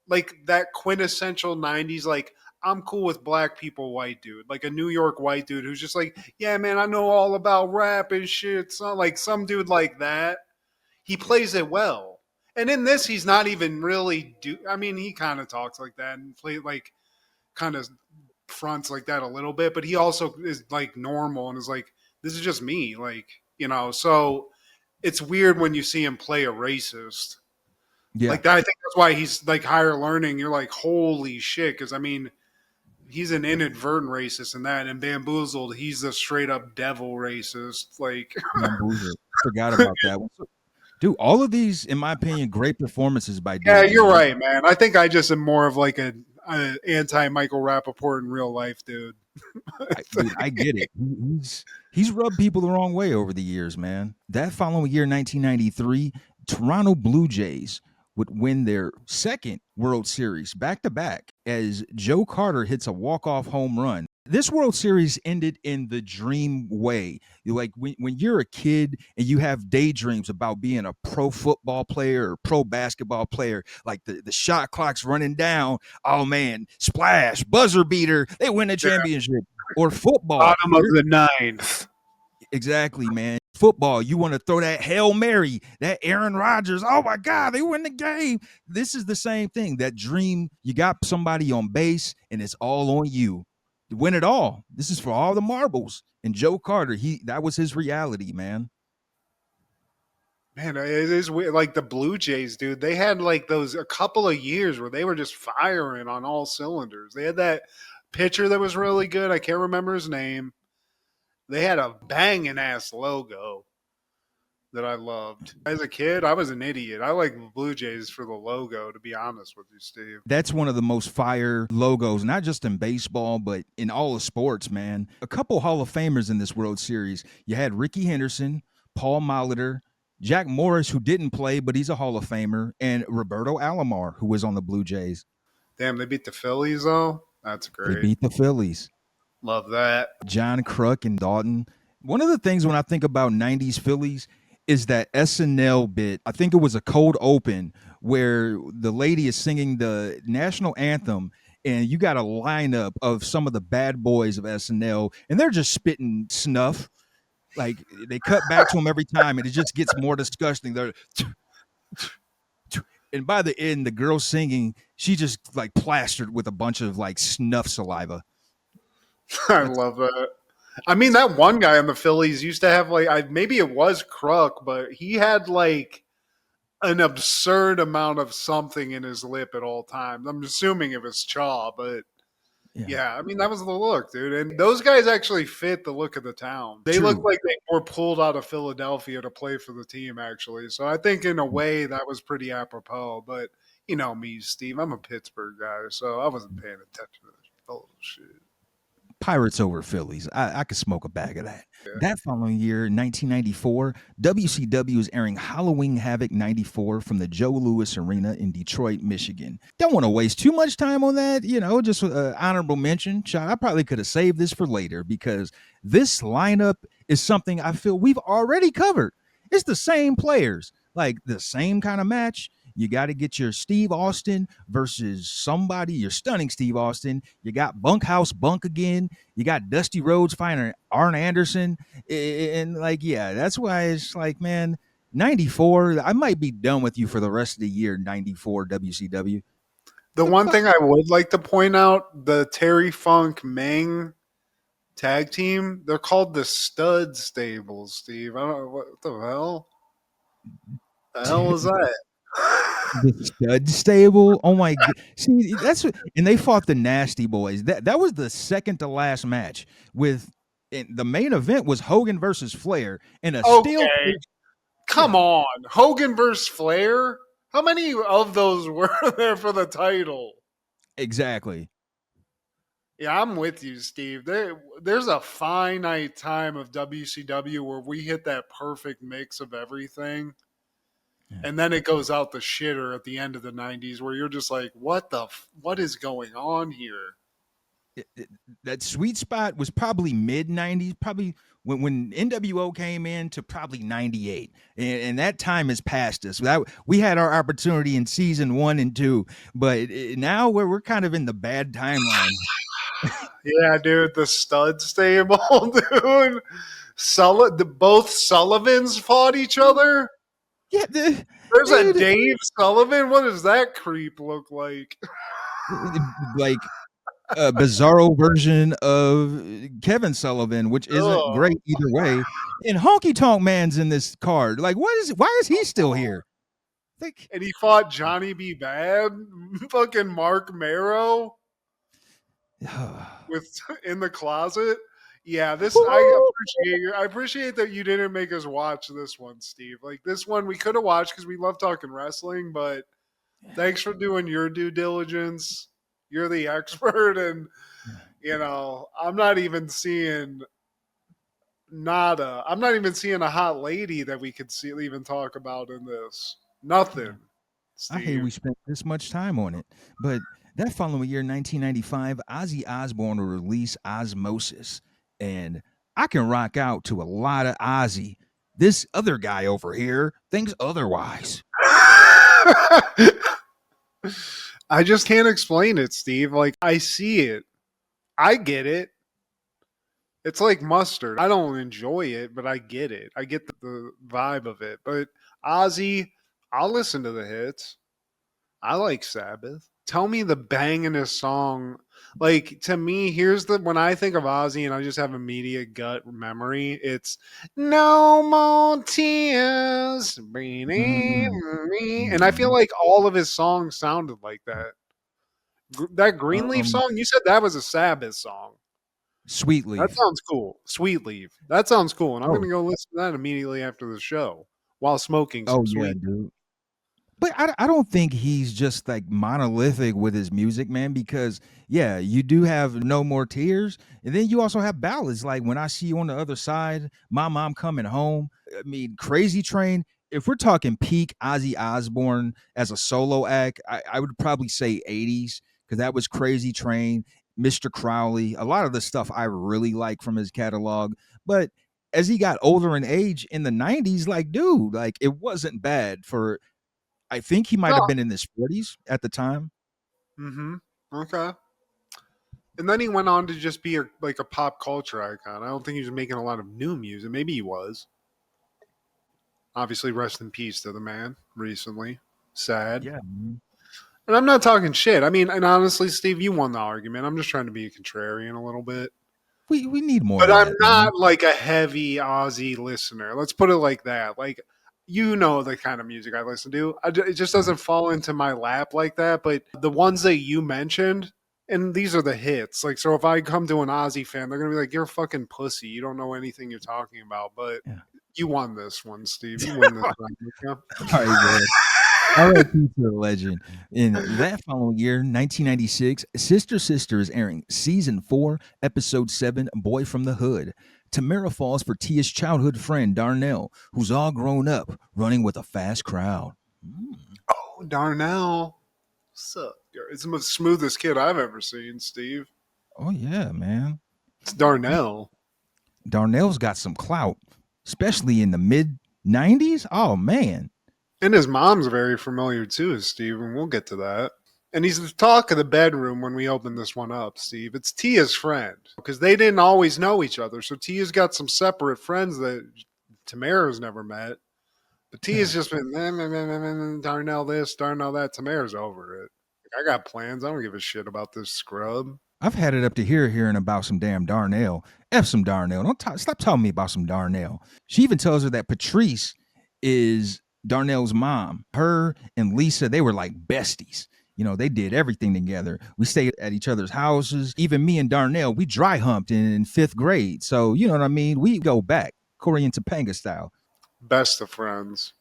like that quintessential 90s, like, I'm cool with black people white dude, like a New York white dude who's just like, yeah, man, I know all about rap and shit. So, like some dude like that. He plays it well. And in this, he's not even really I mean, he kind of talks like that and play like kind of fronts like that a little bit, but he also is like normal and is like, this is just me, like, so it's weird when you see him play a racist Yeah. like that. I think that's why he's like higher learning. You're like, holy shit, because I mean, he's an inadvertent racist in that, and Bamboozled, he's a straight up devil racist. Like, Bamboozled. Forgot about that one. Dude, all of these, in my opinion, great performances by yeah, dudes, you're man. right, man. I think I just am more of like a anti Michael Rappaport in real life, dude. Dude, I get it. He's rubbed people the wrong way over the years, man. That following year, 1993, Toronto Blue Jays would win their second World Series back to back as Joe Carter hits a walk-off home run. This World Series ended in the dream way. You like when you're a kid and you have daydreams about being a pro football player or pro basketball player, like the shot clock's running down. Oh man, splash, buzzer beater, they win the Yeah, championship. Or football. bottom of the ninth. Exactly, man. Football, you want to throw that Hail Mary, that Aaron Rodgers. Oh my God, they win the game. This is the same thing. That dream, you got somebody on base and it's all on you. To win it all. This is for all the marbles. And Joe Carter, that was his reality, man. Man, it is weird. Like the Blue Jays, dude. They had like those a couple of years where they were just firing on all cylinders. They had that pitcher that was really good. I can't remember his name. They had a banging ass logo that I loved. As a kid, I was an idiot. I like the Blue Jays for the logo, to be honest with you, Steve. That's one of the most fire logos, not just in baseball, but in all of sports, man. A couple Hall of Famers in this World Series. You had Ricky Henderson, Paul Molitor, Jack Morris, who didn't play, but he's a Hall of Famer, and Roberto Alomar, who was on the Blue Jays. Damn, they beat the Phillies, though? That's They great. beat the Phillies. Love that. John Kruk and Dalton. One of the things when I think about 90s Phillies is that SNL bit. I think it was a cold open where the lady is singing the national anthem and you got a lineup of some of the bad boys of SNL and they're just spitting snuff. Like they cut back to them every time and it just gets more disgusting. They're and by the end, the girl singing, she just like plastered with a bunch of like snuff saliva. I That's love that. I mean, that one guy on the Phillies used to have like, maybe it was Kruk, but he had like an absurd amount of something in his lip at all times. I'm assuming it was Chaw, but yeah, I mean, that was the look, dude. And those guys actually fit the look of the town. They look True. like they were pulled out of Philadelphia to play for the team, actually. So I think in a way that was pretty apropos. But you know me, Steve. I'm a Pittsburgh guy, so I wasn't paying attention to this bullshit. Pirates over Phillies. I could smoke a bag of that. Yeah. That following year, 1994, WCW is airing Halloween Havoc 94 from the Joe Louis Arena in Detroit, Michigan. Don't want to waste too much time on that. Just honorable mention. I probably could have saved this for later because this lineup is something I feel we've already covered. It's the same players, like the same kind of match. You got to get your Steve Austin versus somebody, your stunning Steve Austin. You got Bunkhouse Bunk again. You got Dusty Rhodes fighting Arn Anderson. And that's why it's like, man, 94, I might be done with you for the rest of the year, 94 WCW. The one thing I would like to point out, the Terry Funk Meng tag team, they're called the Stud Stables, Steve. I don't know what the hell. The hell was that? The Stud Stable. Oh my god! See, and they fought the Nasty Boys. That was the second to last match. The main event was Hogan versus Flair in a steel. Okay, come on, Hogan versus Flair. How many of those were there for the title? Exactly. Yeah, I'm with you, Steve. There's a finite time of WCW where we hit that perfect mix of everything. And then it goes out the shitter at the end of the 90s where you're just like, what is going on here? That sweet spot was probably mid 90s, probably when NWO came in to probably 98, and that time has passed us. We had our opportunity in season 1 and 2, but now we're kind of in the bad timeline. Yeah, dude, the stud stable, dude. Both Sullivans fought each other. Yeah, There's a dude, Dave Sullivan. What does that creep look like? like a bizarro version of Kevin Sullivan, which isn't Ugh. great either way. And Honky Tonk Man's in this card. Like, why is he still here? Like, And he fought Johnny B. Bad, fucking Mark Marrow with in the closet. Yeah, I appreciate that you didn't make us watch this one, Steve. Like this one we could have watched because we love talking wrestling, but thanks for doing your due diligence. You're the expert, and I'm not even seeing nada. I'm not even seeing a hot lady that we could even talk about in this. Nothing, I hate Steve. we spent this much time on it. But that following year, 1995, Ozzy Osbourne will release Osmosis. And I can rock out to a lot of Ozzy. This other guy over here thinks otherwise. I just can't explain it, Steve. Like I see it. I get it. It's like mustard. I don't enjoy it, but I get it. I get the vibe of it. But Ozzy, I'll listen to the hits. I like Sabbath. Tell me the bangingest song. Like to me, here's the when I think of Ozzy and I just have immediate gut memory, it's no more tears. And I feel like all of his songs sounded like that. That Greenleaf Um, song, you said that was a Sabbath song. Sweet That Leaf. sounds cool. Sweet Leaf. That sounds cool. And I'm Oh, gonna go listen to that immediately after the show while smoking oh some yeah, sweet. dude. But I don't think he's just like monolithic with his music, man, because yeah, you do have No More Tears. And then you also have ballads like When I See You on the Other Side, My Mom Coming Home. I mean, Crazy Train. If we're talking peak Ozzy Osbourne as a solo act, I would probably say 80s, because that was Crazy Train, Mr. Crowley, a lot of the stuff I really like from his catalog. But as he got older in age in the 90s, like, dude, like it wasn't bad for I think he might No. have been in his 40s at the time. Mm-hmm. Okay. And then he went on to just be like a pop culture icon. I don't think he was making a lot of new music. Maybe he was. Obviously, rest in peace to the man recently. Sad. Yeah, man. And I'm not talking shit. I mean, and honestly, Steve, you won the argument. I'm just trying to be a contrarian a little bit. We need more But of I'm that, man. not like a heavy Aussie listener. Let's put it like that. Like, you know the kind of music I listen to. It just doesn't fall into my lap like that. But the ones that you mentioned, and these are the hits. Like, so if I come to an Aussie fan, they're gonna be like, "You're a fucking pussy. You don't know anything you're talking about." But Yeah. you won this one, Steve. You win this one. Yeah. All right, man. R.I.P. to the legend. In that following year, 1996, Sister Sister is airing season 4, episode 7, Boy from the Hood. Tamera falls for Tia's childhood friend, Darnell, who's all grown up, running with a fast crowd. Oh, Darnell. What's up? It's the smoothest kid I've ever seen, Steve. Oh, yeah, man. It's Darnell. Darnell's got some clout, especially in the mid 90s. Oh, man. And his mom's very familiar too, Steve, and we'll get to that. And he's the talk of the bedroom when we open this one up, Steve. It's Tia's friend because they didn't always know each other. So Tia's got some separate friends that Tamara's never met. But Tia's just been Darnell this, Darnell that. Tamara's over it. I got plans. I don't give a shit about this scrub. I've had it up to here hearing about some damn Darnell. F some Darnell. Stop telling me about some Darnell. She even tells her that Patrice is Darnell's mom. Her and Lisa, they were like besties. You know, they did everything together. We stayed at each other's houses. Even me and Darnell, we dry humped in 5th grade. So, you know what I mean? We go back, Corey and Topanga style. Best of friends.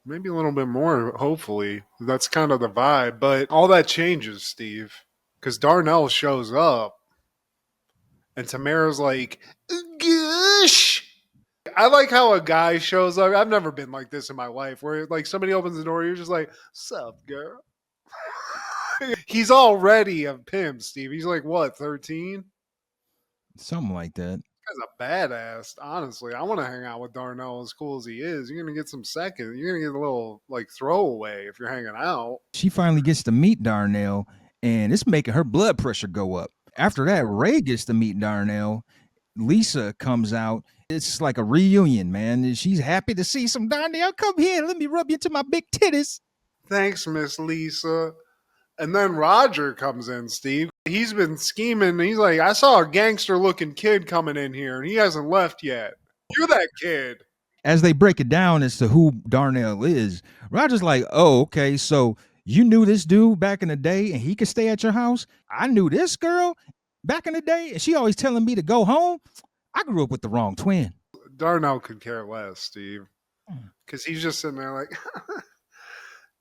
Maybe a little bit more, hopefully. That's kind of the vibe. But all that changes, Steve. Because Darnell shows up and Tamara's like, gosh. I like how a guy shows up. I've never been like this in my life where like somebody opens the door, you're just like, sup, girl? He's already a pimp, Steve. He's like, what, 13? Something like that. Guy's a badass. Honestly, I want to hang out with Darnell as cool as he is. You're gonna get some second. You're gonna get a little like throwaway if you're hanging out. She finally gets to meet Darnell, and it's making her blood pressure go up. After that, Ray gets to meet Darnell. Lisa comes out. It's like a reunion, man. And she's happy to see some Darnell. Come here, let me rub you to my big titties. Thanks, Miss Lisa. And then Roger comes in, Steve. He's been scheming. He's like, I saw a gangster looking kid coming in here, and he hasn't left yet. You're that kid. As they break it down as to who Darnell is, Roger's like, oh, okay, so you knew this dude back in the day and he could stay at your house? I knew this girl back in the day and she always telling me to go home? I grew up with the wrong twin. Darnell could care less, Steve. Because he's just sitting there like,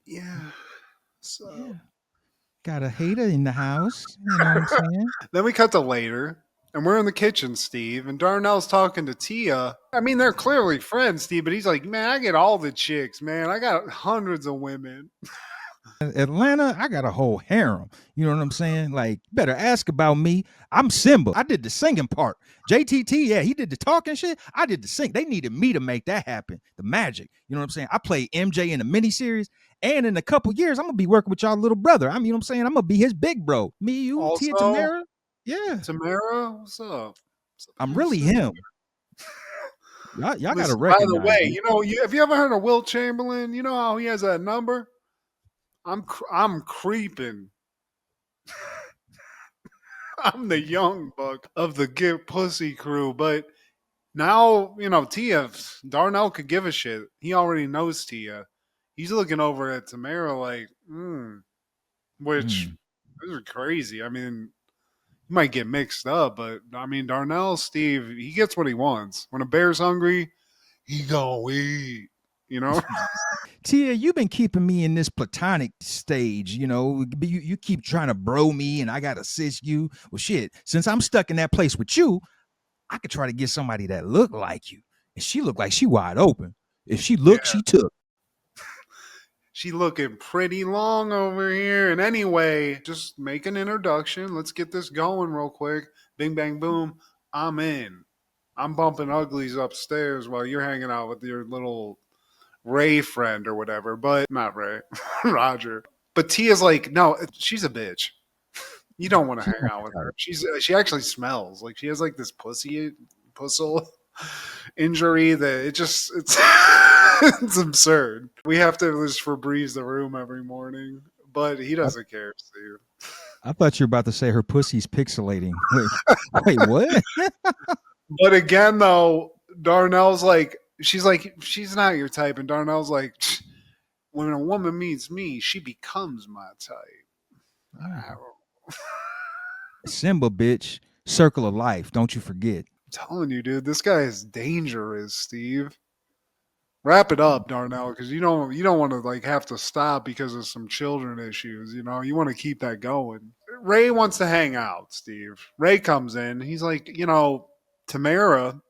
yeah. So Yeah. Got a hater in the house. You know what I'm saying? then we cut to later, and we're in the kitchen, Steve, and Darnell's talking to Tia. I mean, they're clearly friends, Steve, but he's like, man, I get all the chicks, man. I got hundreds of women. Atlanta, I got a whole harem. You know what I'm saying? Like, better ask about me. I'm Simba. I did the singing part. JTT, yeah, he did the talking shit. I did the sing. They needed me to make that happen. The magic. You know what I'm saying? I played MJ in a miniseries, and in a couple years, I'm gonna be working with y'all little brother. I mean, you know what I'm saying? I'm gonna be his big bro. Me, you, Also, Tia, Tamera. Yeah, Tamera, what's up? I'm really him. Y'all got to Listen, by recognize. the way, me. you know, have you ever heard of Wilt Chamberlain? You know how he has that number? I'm creeping. I'm the young buck of the Get Pussy crew, but now, you know, Tia, Darnell could give a shit. He already knows Tia. He's looking over at Tamera like, which this is crazy. I mean, you might get mixed up, but I mean, Darnell, Steve, he gets what he wants. When a bear's hungry, he gonna eat. You know? Tia, you've been keeping me in this platonic stage, you know. You keep trying to bro me and I gotta assist you. Well, shit, since I'm stuck in that place with you, I could try to get somebody that look like you. And she looked like she wide open. If she looked, she took. She looking pretty long over here. And anyway, just make an introduction. Let's get this going real quick. Bing, bang, boom. I'm in. I'm bumping uglies upstairs while you're hanging out with your little Ray friend or whatever. But not Ray, Roger. But Tia's like, no, she's a bitch. You don't want to hang out with her. She actually smells like she has like this pussle injury that it's it's absurd. We have to just Febreze the room every morning, but he doesn't care, Steve. I thought you were about to say her pussy's pixelating. Wait, what? But again, though, Darnell's like, she's not your type, and Darnell's like, when a woman meets me, she becomes my type. Simba, bitch. Circle of life. Don't you forget. I'm telling you, dude, this guy is dangerous, Steve. Wrap it up, Darnell, because you don't want to like have to stop because of some children issues. You know, you want to keep that going. Ray wants to hang out, Steve. Ray comes in. He's like, you know, Tamera,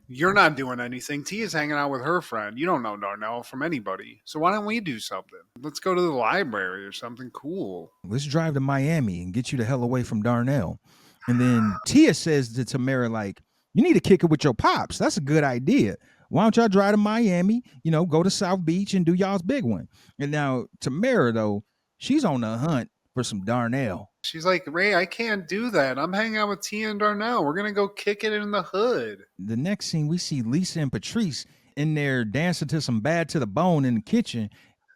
you're not doing anything. Tia's hanging out with her friend. You don't know Darnell from anybody. So why don't we do something? Let's go to the library or something cool. Let's drive to Miami and get you the hell away from Darnell. And then Tia says to Tamera, like, you need to kick it with your pops. That's a good idea. Why don't y'all drive to Miami, you know, go to South Beach and do y'all's big one? And now Tamera, though, she's on the hunt for some Darnell. She's like, Ray, I can't do that. I'm hanging out with Tia and Darnell. We're going to go kick it in the hood. The next scene, we see Lisa and Patrice in there dancing to some Bad to the Bone in the kitchen.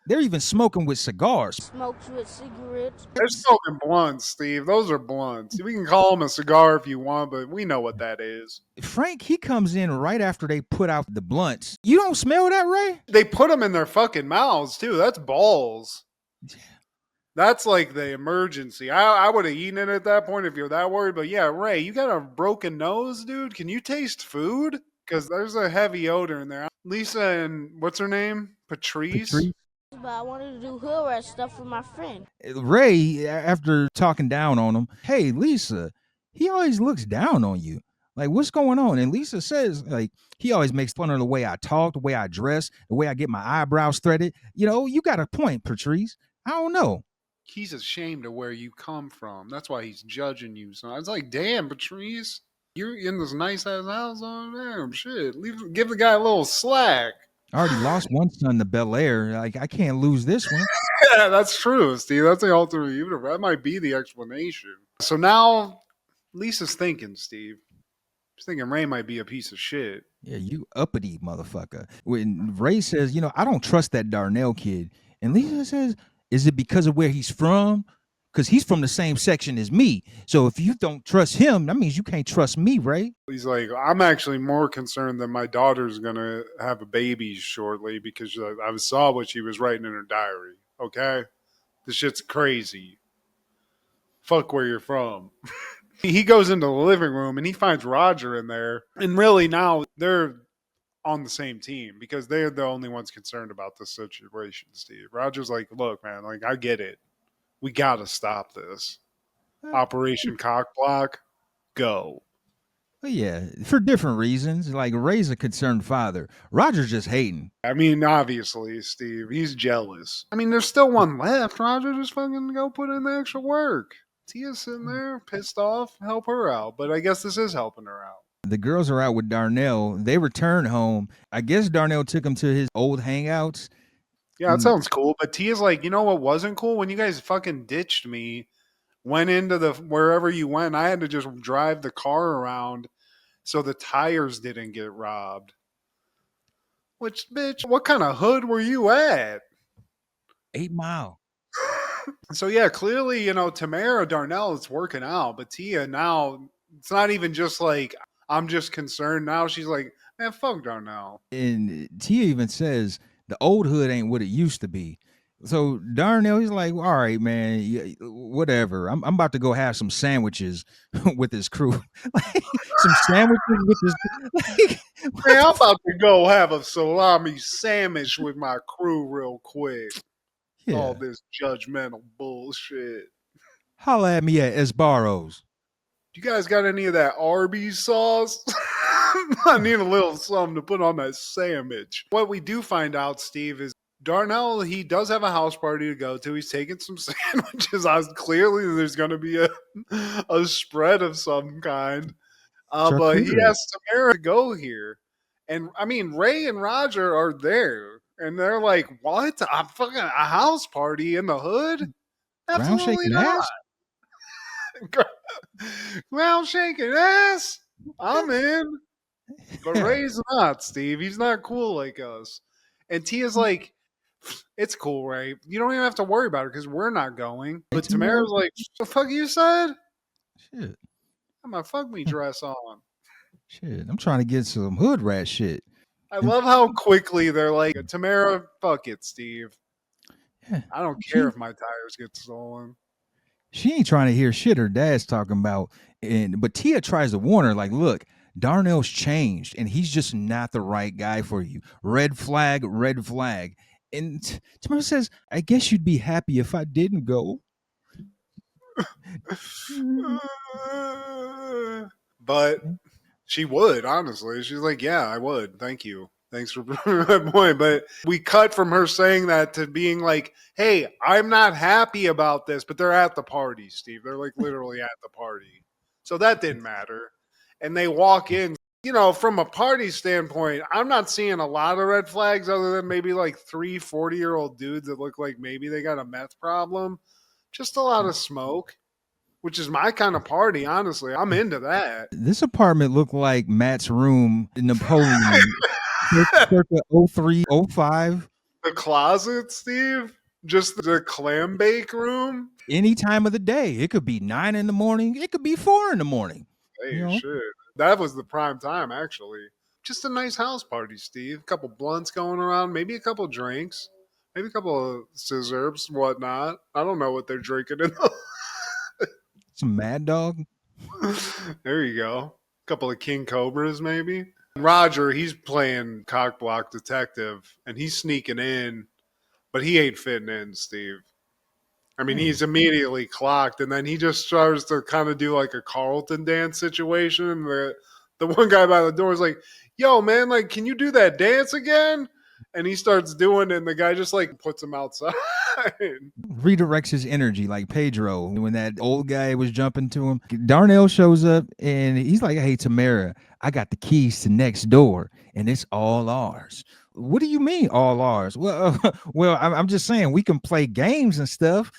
They're even smoking with cigars. Smokes with cigarettes. They're smoking blunts, Steve. Those are blunts. We can call them a cigar if you want, but we know what that is. Frank, he comes in right after they put out the blunts. You don't smell that, Ray? They put them in their fucking mouths, too. That's balls. That's like the emergency. I would have eaten it at that point if you're that worried. But yeah, Ray, you got a broken nose, dude. Can you taste food? Because there's a heavy odor in there. Lisa and what's her name? Patrice? But I wanted to do hood rat stuff with my friend. Ray, after talking down on him, hey, Lisa, he always looks down on you. Like, what's going on? And Lisa says, like, he always makes fun of the way I talk, the way I dress, the way I get my eyebrows threaded. You know, you got a point, Patrice. I don't know. He's ashamed of where you come from. That's why he's judging you. So I was like, damn, Patrice. You're in this nice ass house on there. Shit, give the guy a little slack. I already lost one son to Bel Air. Like, I can't lose this one. Yeah, that's true, Steve. That's the ultimate universe. That might be the explanation. So now Lisa's thinking, Steve. She's thinking Ray might be a piece of shit. Yeah, you uppity motherfucker. When Ray says, I don't trust that Darnell kid. And Lisa says, is it because of where he's from? Because he's from the same section as me. So if you don't trust him, that means you can't trust me, Ray. He's like, I'm actually more concerned that my daughter's going to have a baby shortly because I saw what she was writing in her diary. Okay? This shit's crazy. Fuck where you're from. He goes into the living room and he finds Roger in there. And really now they're on the same team because they're the only ones concerned about this situation, Steve. Roger's like, look, man, like, I get it. We got to stop this. Operation Cockblock, go. But yeah, for different reasons. Like, Ray's a concerned father. Roger's just hating. I mean, obviously, Steve, he's jealous. I mean, there's still one left. Roger just fucking go put in the extra work. Tia's sitting there, pissed off, help her out. But I guess this is helping her out. The girls are out with Darnell. They return home. I guess Darnell took them to his old hangouts. Yeah, that sounds cool. But Tia's like, you know what wasn't cool? When you guys fucking ditched me, went into the wherever you went, I had to just drive the car around so the tires didn't get robbed. Which, bitch, what kind of hood were you at? 8 Mile. So, yeah, clearly, Tamera, Darnell, it's working out. But Tia now, it's not even just like, I'm just concerned. Now she's like, man, fuck Darnell. And Tia even says, the old hood ain't what it used to be. So Darnell, he's like, all right, man, whatever. I'm about to go have some sandwiches with his crew. Like, some sandwiches with his Man, I'm about to go have a salami sandwich with my crew real quick. Yeah. All this judgmental bullshit. Holla at me at Esbarro's. You guys got any of that Arby's sauce? I need a little something to put on that sandwich. What we do find out, Steve, is Darnell, he does have a house party to go to. He's taking some sandwiches. Clearly, there's going to be a spread of some kind. But he asked Tamera to go here. And, I mean, Ray and Roger are there. And they're like, what? I'm fucking a house party in the hood? Absolutely not. Ground shaking ass. I'm in. But Ray's not, Steve. He's not cool like us. And Tia's like, it's cool, Ray. You don't even have to worry about it because we're not going. But Tamara's like, the fuck you said? Shit. Got my fuck me dress on. Shit. I'm trying to get some hood rat shit. I love how quickly they're like, Tamera, fuck it, Steve. Yeah. I don't care if my tires get stolen. She ain't trying to hear shit her dad's talking about. But Tia tries to warn her, like, look, Darnell's changed and he's just not the right guy for you. Red flag, red flag. And Tamara says, I guess you'd be happy if I didn't go. But she would, honestly. She's like, yeah, I would. Thank you. Thanks for that point. But we cut from her saying that to being like, hey, I'm not happy about this. But they're at the party, Steve. They're like literally at the party. So that didn't matter. And they walk in. From a party standpoint, I'm not seeing a lot of red flags other than maybe like 3 40-year-old dudes that look like maybe they got a meth problem. Just a lot of smoke, which is my kind of party, honestly. I'm into that. This apartment looked like Matt's room in Napoleon. Circa 03, 05. The closet, Steve? Just the clam bake room? Any time of the day. It could be 9 in the morning. It could be 4 in the morning. Hey, shit. That was the prime time, actually. Just a nice house party, Steve. A couple blunts going around, maybe a couple drinks, maybe a couple of scissors, whatnot. I don't know what they're drinking in the... Some Mad Dog. There you go. A couple of King Cobras, maybe. Roger, he's playing cockblock detective, and he's sneaking in, but he ain't fitting in, Steve. I mean, he's immediately clocked, and then he just starts to kind of do like a Carlton dance situation. And the one guy by the door is like, yo, man, like, can you do that dance again? And he starts doing it, and the guy just like puts him outside. Redirects his energy like Pedro when that old guy was jumping to him. Darnell shows up and he's like, "Hey, Tamera, I got the keys to next door and it's all ours." What do you mean all ours? Well, well, I'm just saying we can play games and stuff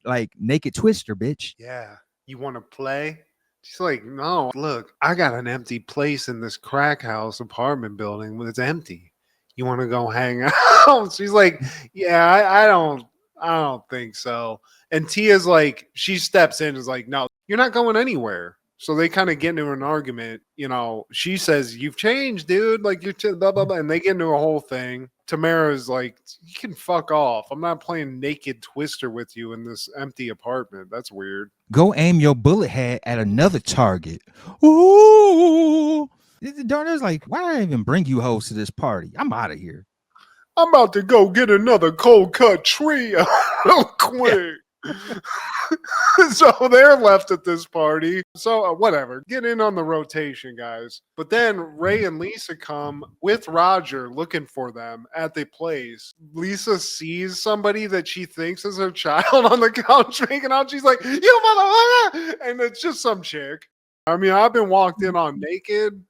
like Naked Twister, bitch. Yeah. You want to play? She's like, no, look, I got an empty place in this crack house apartment building when it's empty. You want to go hang out? She's like, yeah, I don't think so. And Tia's like, she steps in and is like, no, you're not going anywhere. So they kind of get into an argument. You know, she says, you've changed, dude. Like, you're blah, blah, blah. And they get into a whole thing. Tamara's like, you can fuck off. I'm not playing Naked Twister with you in this empty apartment. That's weird. Go aim your bullet head at another target. Ooh. Darnell's like, why did I even bring you hoes to this party? I'm out of here. I'm about to go get another cold cut tree real quick. So they're left at this party. So whatever, get in on the rotation, guys. But then Ray and Lisa come with Roger looking for them at the place. Lisa sees somebody that she thinks is her child on the couch drinking out. She's like, you motherfucker! And it's just some chick. I mean, I've been walked in on naked,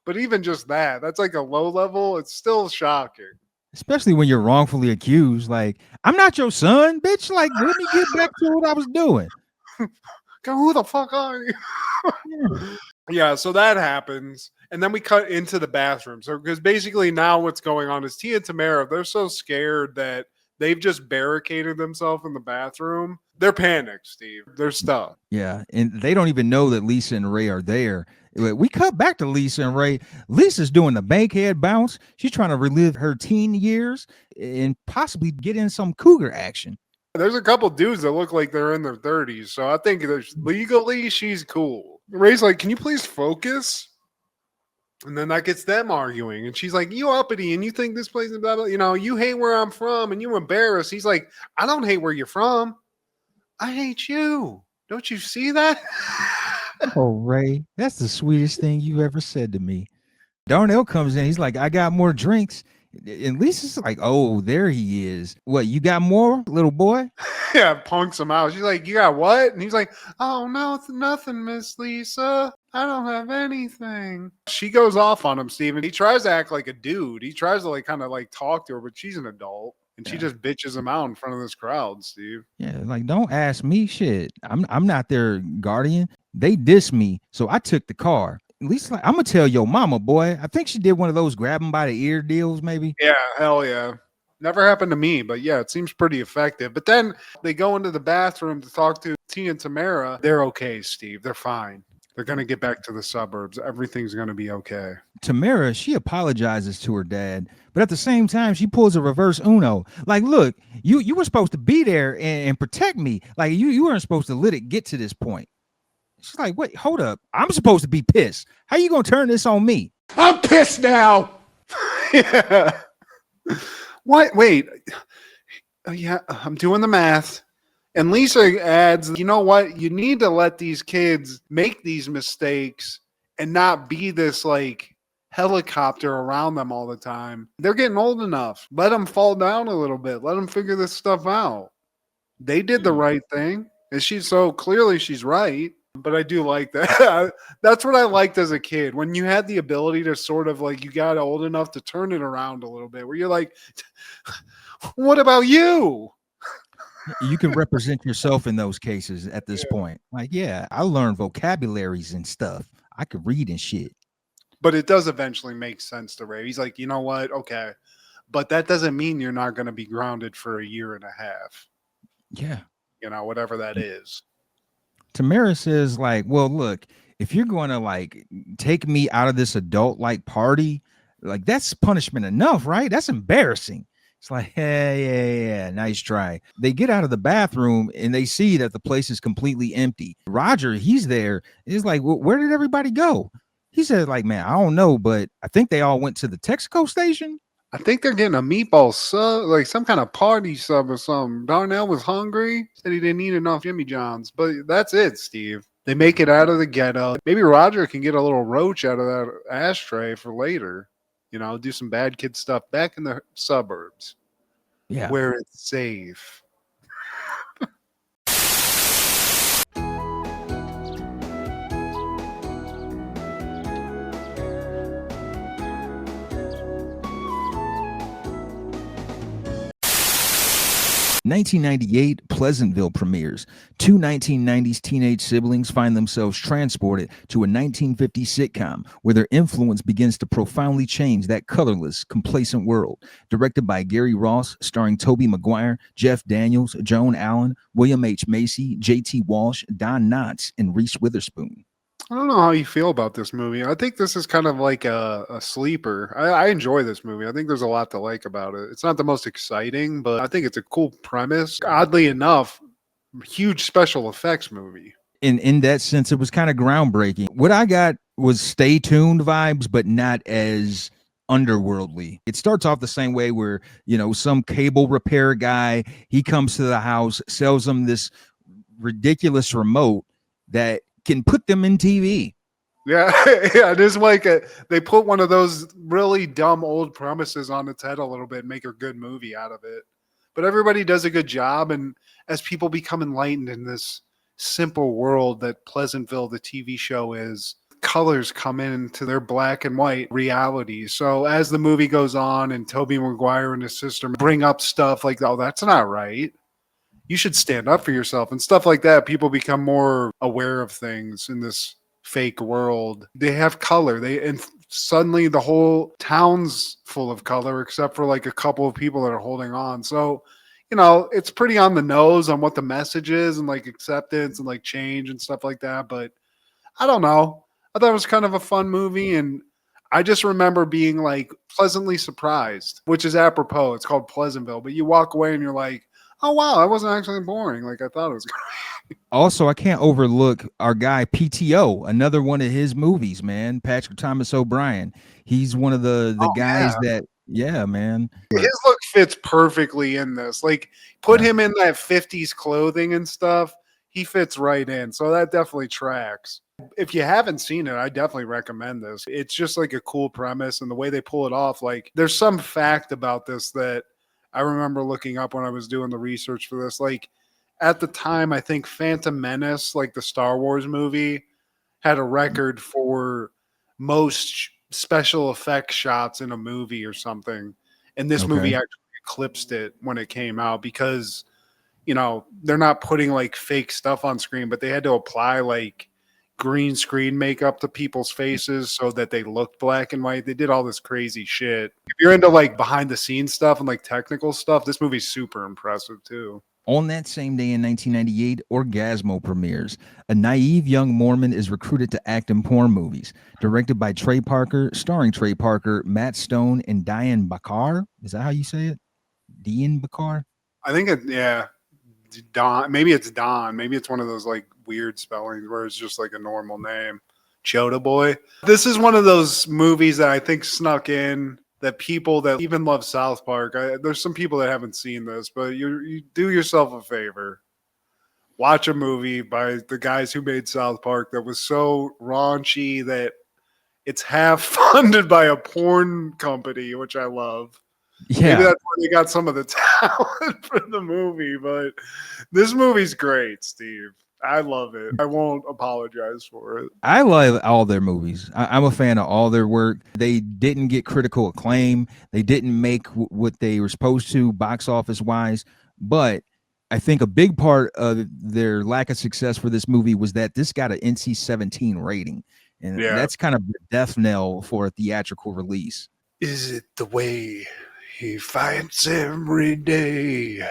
but even just that's like a low level. It's still shocking. Especially when you're wrongfully accused. Like, I'm not your son, bitch. Like, let me get back to what I was doing. Who the fuck are you? Yeah, so that happens. And then we cut into the bathroom. So, because basically now what's going on is Tia and Tamera, they're so scared that they've just barricaded themselves in the bathroom. They're panicked, Steve. They're stuck. Yeah. And they don't even know that Lisa and Ray are there. We cut back to Lisa and Ray. Lisa's doing the bankhead bounce. She's trying to relive her teen years and possibly get in some cougar action. There's a couple dudes that look like they're in their 30s. So I think legally she's cool. Ray's like, can you please focus? And then that gets them arguing. And she's like, you uppity and you think this place is blah, blah. You know, you hate where I'm from and you embarrassed. He's like, I don't hate where you're from. I hate you. Don't you see that? Oh, Ray, that's the sweetest thing you've ever said to me. Darnell comes in. He's like, I got more drinks. And Lisa's like, oh, there he is. What, you got more, little boy? Yeah, punks him out. She's like, you got what? And he's like, oh, no, it's nothing, Miss Lisa. I don't have anything. She goes off on him, Steven. He tries to act like a dude. He tries to like kind of like talk to her, but she's an adult. And she just bitches him out in front of this crowd, Steve. Yeah, like, don't ask me shit. I'm not their guardian. They diss me, so I took the car. At least, like, I'm gonna tell your mama, boy. I think she did one of those grab him by the ear deals, maybe. Yeah, hell yeah. Never happened to me, but yeah, it seems pretty effective. But then they go into the bathroom to talk to Tia and Tamera. They're okay, Steve. They're fine. They're going to get back to the suburbs. Everything's going to be okay. Tamera, she apologizes to her dad, but at the same time, she pulls a reverse Uno. Like, look, you were supposed to be there and protect me. Like, you weren't supposed to let it get to this point. She's like, wait, hold up. I'm supposed to be pissed. How you going to turn this on me? I'm pissed now. Yeah. What? Wait. Yeah, I'm doing the math. And Lisa adds, you know what? You need to let these kids make these mistakes and not be this like helicopter around them all the time. They're getting old enough. Let them fall down a little bit. Let them figure this stuff out. They did the right thing. And so clearly she's right. But I do like that. That's what I liked as a kid. When you had the ability to sort of like, you got old enough to turn it around a little bit, where you're like, what about you? You can represent yourself in those cases at this point. Like, yeah, I learned vocabularies and stuff. I could read and shit. But it does eventually make sense to Ray. He's like, you know what? Okay. But that doesn't mean you're not going to be grounded for a year and a half. Yeah. You know, whatever that is. Tamera says, like, well, look, if you're going to like take me out of this adult like party, like that's punishment enough, right? That's embarrassing. It's like, yeah, nice try. They get out of the bathroom and they see that the place is completely empty. Roger, he's there. He's like, well, where did everybody go? He said, like, man, I don't know, but I think they all went to the Texaco station. I think they're getting a meatball sub, like some kind of party sub or something. Darnell was hungry, said he didn't eat enough Jimmy John's, but that's it, Steve. They make it out of the ghetto. Maybe Roger can get a little roach out of that ashtray for later. You know, do some bad kid stuff back in the suburbs. Yeah. where it's safe. In 1998, Pleasantville premieres. Two 1990s teenage siblings find themselves transported to a 1950s sitcom where their influence begins to profoundly change that colorless, complacent world. Directed by Gary Ross, starring Tobey Maguire, Jeff Daniels, Joan Allen, William H. Macy, J.T. Walsh, Don Knotts, and Reese Witherspoon. I don't know how you feel about this movie. I think this is kind of like a sleeper. I enjoy this movie. I think there's a lot to like about it. It's not the most exciting, but I think it's a cool premise. Oddly enough, huge special effects movie. In that sense, it was kind of groundbreaking. What I got was Stay Tuned vibes, but not as underworldly. It starts off the same way where, some cable repair guy, he comes to the house, sells them this ridiculous remote that can put them in TV. Yeah, yeah. There's like they put one of those really dumb old premises on its head a little bit and make a good movie out of it. But everybody does a good job, and as people become enlightened in this simple world that Pleasantville, the TV show, is, colors come into their black and white reality. So as the movie goes on, and Tobey Maguire and his sister bring up stuff like, "Oh, that's not right. You should stand up for yourself," and stuff like that, people become more aware of things in this fake world. They have color. And suddenly the whole town's full of color except for like a couple of people that are holding on. So, it's pretty on the nose on what the message is and like acceptance and like change and stuff like that. But I don't know. I thought it was kind of a fun movie, and I just remember being like pleasantly surprised, which is apropos. It's called Pleasantville, but you walk away and you're like, oh wow, that wasn't actually boring like I thought it was. Also, I can't overlook our guy PTO, another one of his movies, man. Patrick Thomas O'Brien. He's one of the Oh, guys yeah. that, yeah, man. His look fits perfectly in this. Like, put Yeah. him in that 50s clothing and stuff. He fits right in. So that definitely tracks. If you haven't seen it, I definitely recommend this. It's just like a cool premise, and the way they pull it off, like there's some fact about this that I remember looking up when I was doing the research for this. Like at the time, I think Phantom Menace, like the Star Wars movie, had a record for most special effects shots in a movie or something. And this movie Okay. actually eclipsed it when it came out because, they're not putting like fake stuff on screen, but they had to apply like green screen makeup to people's faces so that they looked black and white. They did all this crazy shit. If you're into like behind the scenes stuff and like technical stuff, this movie's super impressive too. On that same day in 1998, Orgasmo premieres. A naive young Mormon is recruited to act in porn movies. Directed by Trey Parker, starring Trey Parker, Matt Stone, and Diane Bakar. Is that how you say it? Diane Bakar? I think yeah. Don, maybe it's Don. Maybe it's one of those like weird spellings where it's just like a normal name. Chota Boy. This is one of those movies that I think snuck in that people that even love South Park. There's some people that haven't seen this, but you do yourself a favor. Watch a movie by the guys who made South Park that was so raunchy that it's half funded by a porn company, which I love. Maybe Yeah. that's where they got some of the talent for the movie, but this movie's great, Steve. I love it. I won't apologize for it. I love all their movies. I'm a fan of all their work. They didn't get critical acclaim. They didn't make what they were supposed to box office wise. But I think a big part of their lack of success for this movie was that this got an NC-17 rating. And Yeah. that's kind of the death knell for a theatrical release. Is it the way he fights every day?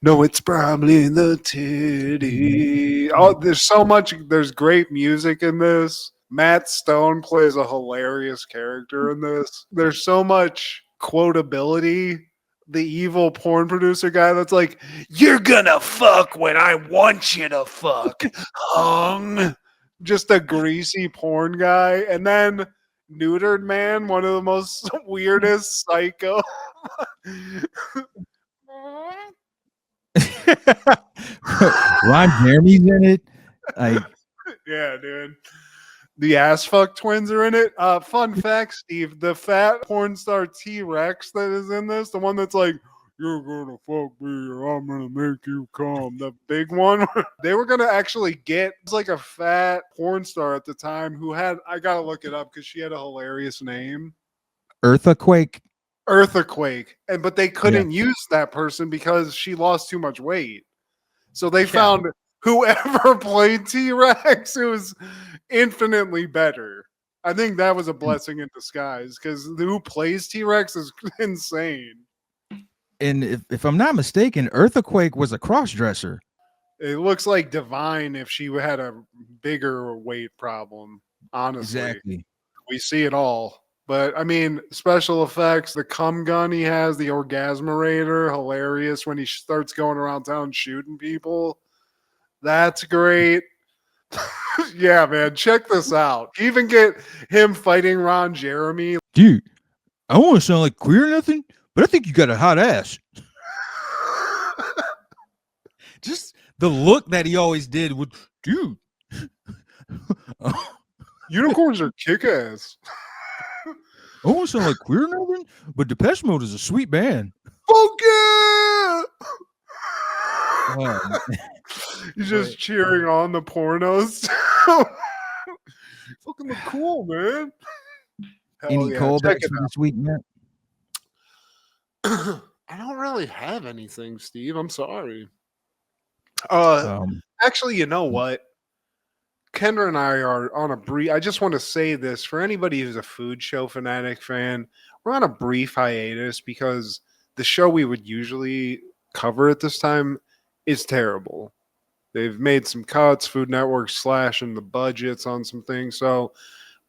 No, it's probably the titty. Oh, there's great music in this. Matt Stone plays a hilarious character in this. There's so much quotability. The evil porn producer guy that's like, you're gonna fuck when I want you to fuck, hung. Just a greasy porn guy. And then Neutered Man, one of the most weirdest psycho. Ron Jeremy's in it. Yeah, dude. The ass fuck twins are in it. Fun fact, Steve, the fat porn star T-Rex that is in this, the one that's like, you're gonna fuck me or I'm gonna make you come. The big one. They were gonna actually get like a fat porn star at the time who had, I gotta look it up because she had a hilarious name. Earthquake. Earthquake. But they Yeah. couldn't use that person because she lost too much weight. So they Yeah. found whoever played T-Rex, it was infinitely better. I think that was a blessing in disguise because who plays T-Rex is insane. And if I'm not mistaken, Earthquake was a cross dresser. It looks like Divine if she had a bigger weight problem. Honestly, Exactly. we see it all. But I mean, special effects, the cum gun he has, the orgasmerator, hilarious when he starts going around town shooting people. That's great. Yeah, man, check this out. You even get him fighting Ron Jeremy. Dude, I don't want to sound like queer or nothing, but I think you got a hot ass. Just the look that he always did with, dude. Unicorns are kick ass. I don't want to sound like queer or nothing, but Depeche Mode is a sweet band. Fuck yeah! Oh, He's just cheering on the pornos. Fucking look cool, man. Hell any yeah. callbacks Check it for this week, Matt? out. I don't really have anything, Steve. I'm sorry. Actually, you know what? Kendra and I are on a brief. I just want to say this for anybody who's a food show fanatic fan. We're on a brief hiatus because the show we would usually cover at this time is terrible. They've made some cuts. Food Network slashing the budgets on some things. So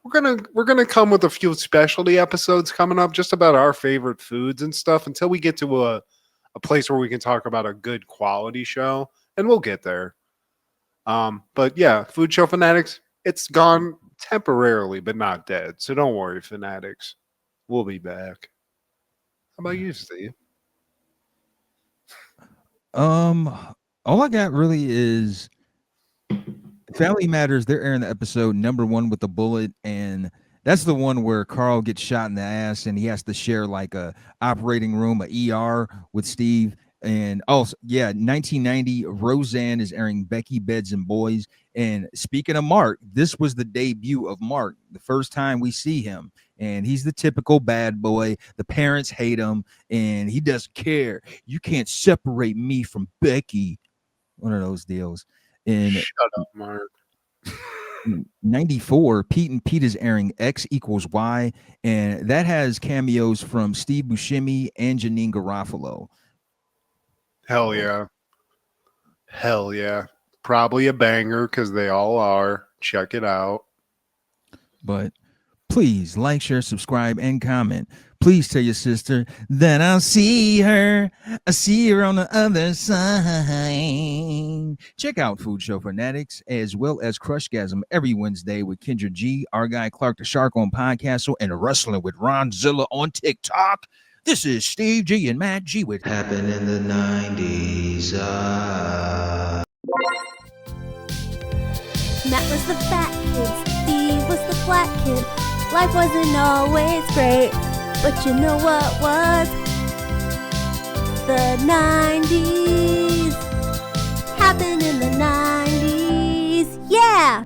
we're gonna come with a few specialty episodes coming up, just about our favorite foods and stuff, until we get to a place where we can talk about a good quality show, and we'll get there. But yeah, Food Show Fanatics, it's gone temporarily, but not dead. So don't worry, Fanatics. We'll be back. How about you, Steve? All I got really is Family Matters. They're airing the episode #1 with the bullet, and that's the one where Carl gets shot in the ass, and he has to share like a operating room, a ER with Steve. And also, yeah, 1990, Roseanne is airing Becky, Beds and Boys. And speaking of Mark, this was the debut of Mark, the first time we see him. And he's the typical bad boy. The parents hate him, and he doesn't care. You can't separate me from Becky. One of those deals. And Shut up, Mark. 94, Pete and Pete is airing X equals Y, and that has cameos from Steve Buscemi and Janine Garofalo. Hell yeah. Hell yeah. Probably a banger because they all are. Check it out. But please like, share, subscribe, and comment. Please tell your sister that I'll see her. I see her on the other side. Check out Food Show Fanatics as well as Crushgasm every Wednesday with Kendra G, our guy Clark the Shark on Podcastle, and Wrestling with Ronzilla on TikTok. This is Steve G and Matt G with Happened in the 90s. Matt was the fat kid, Steve was the flat kid. Life wasn't always great, but you know what was? The 90s. Happened in the 90s. Yeah!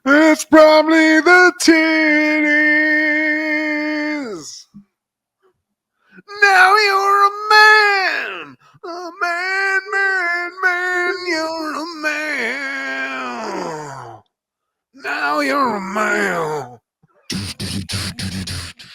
It's probably the titties. Now you're a man. A man, you're a man. Now you're a man.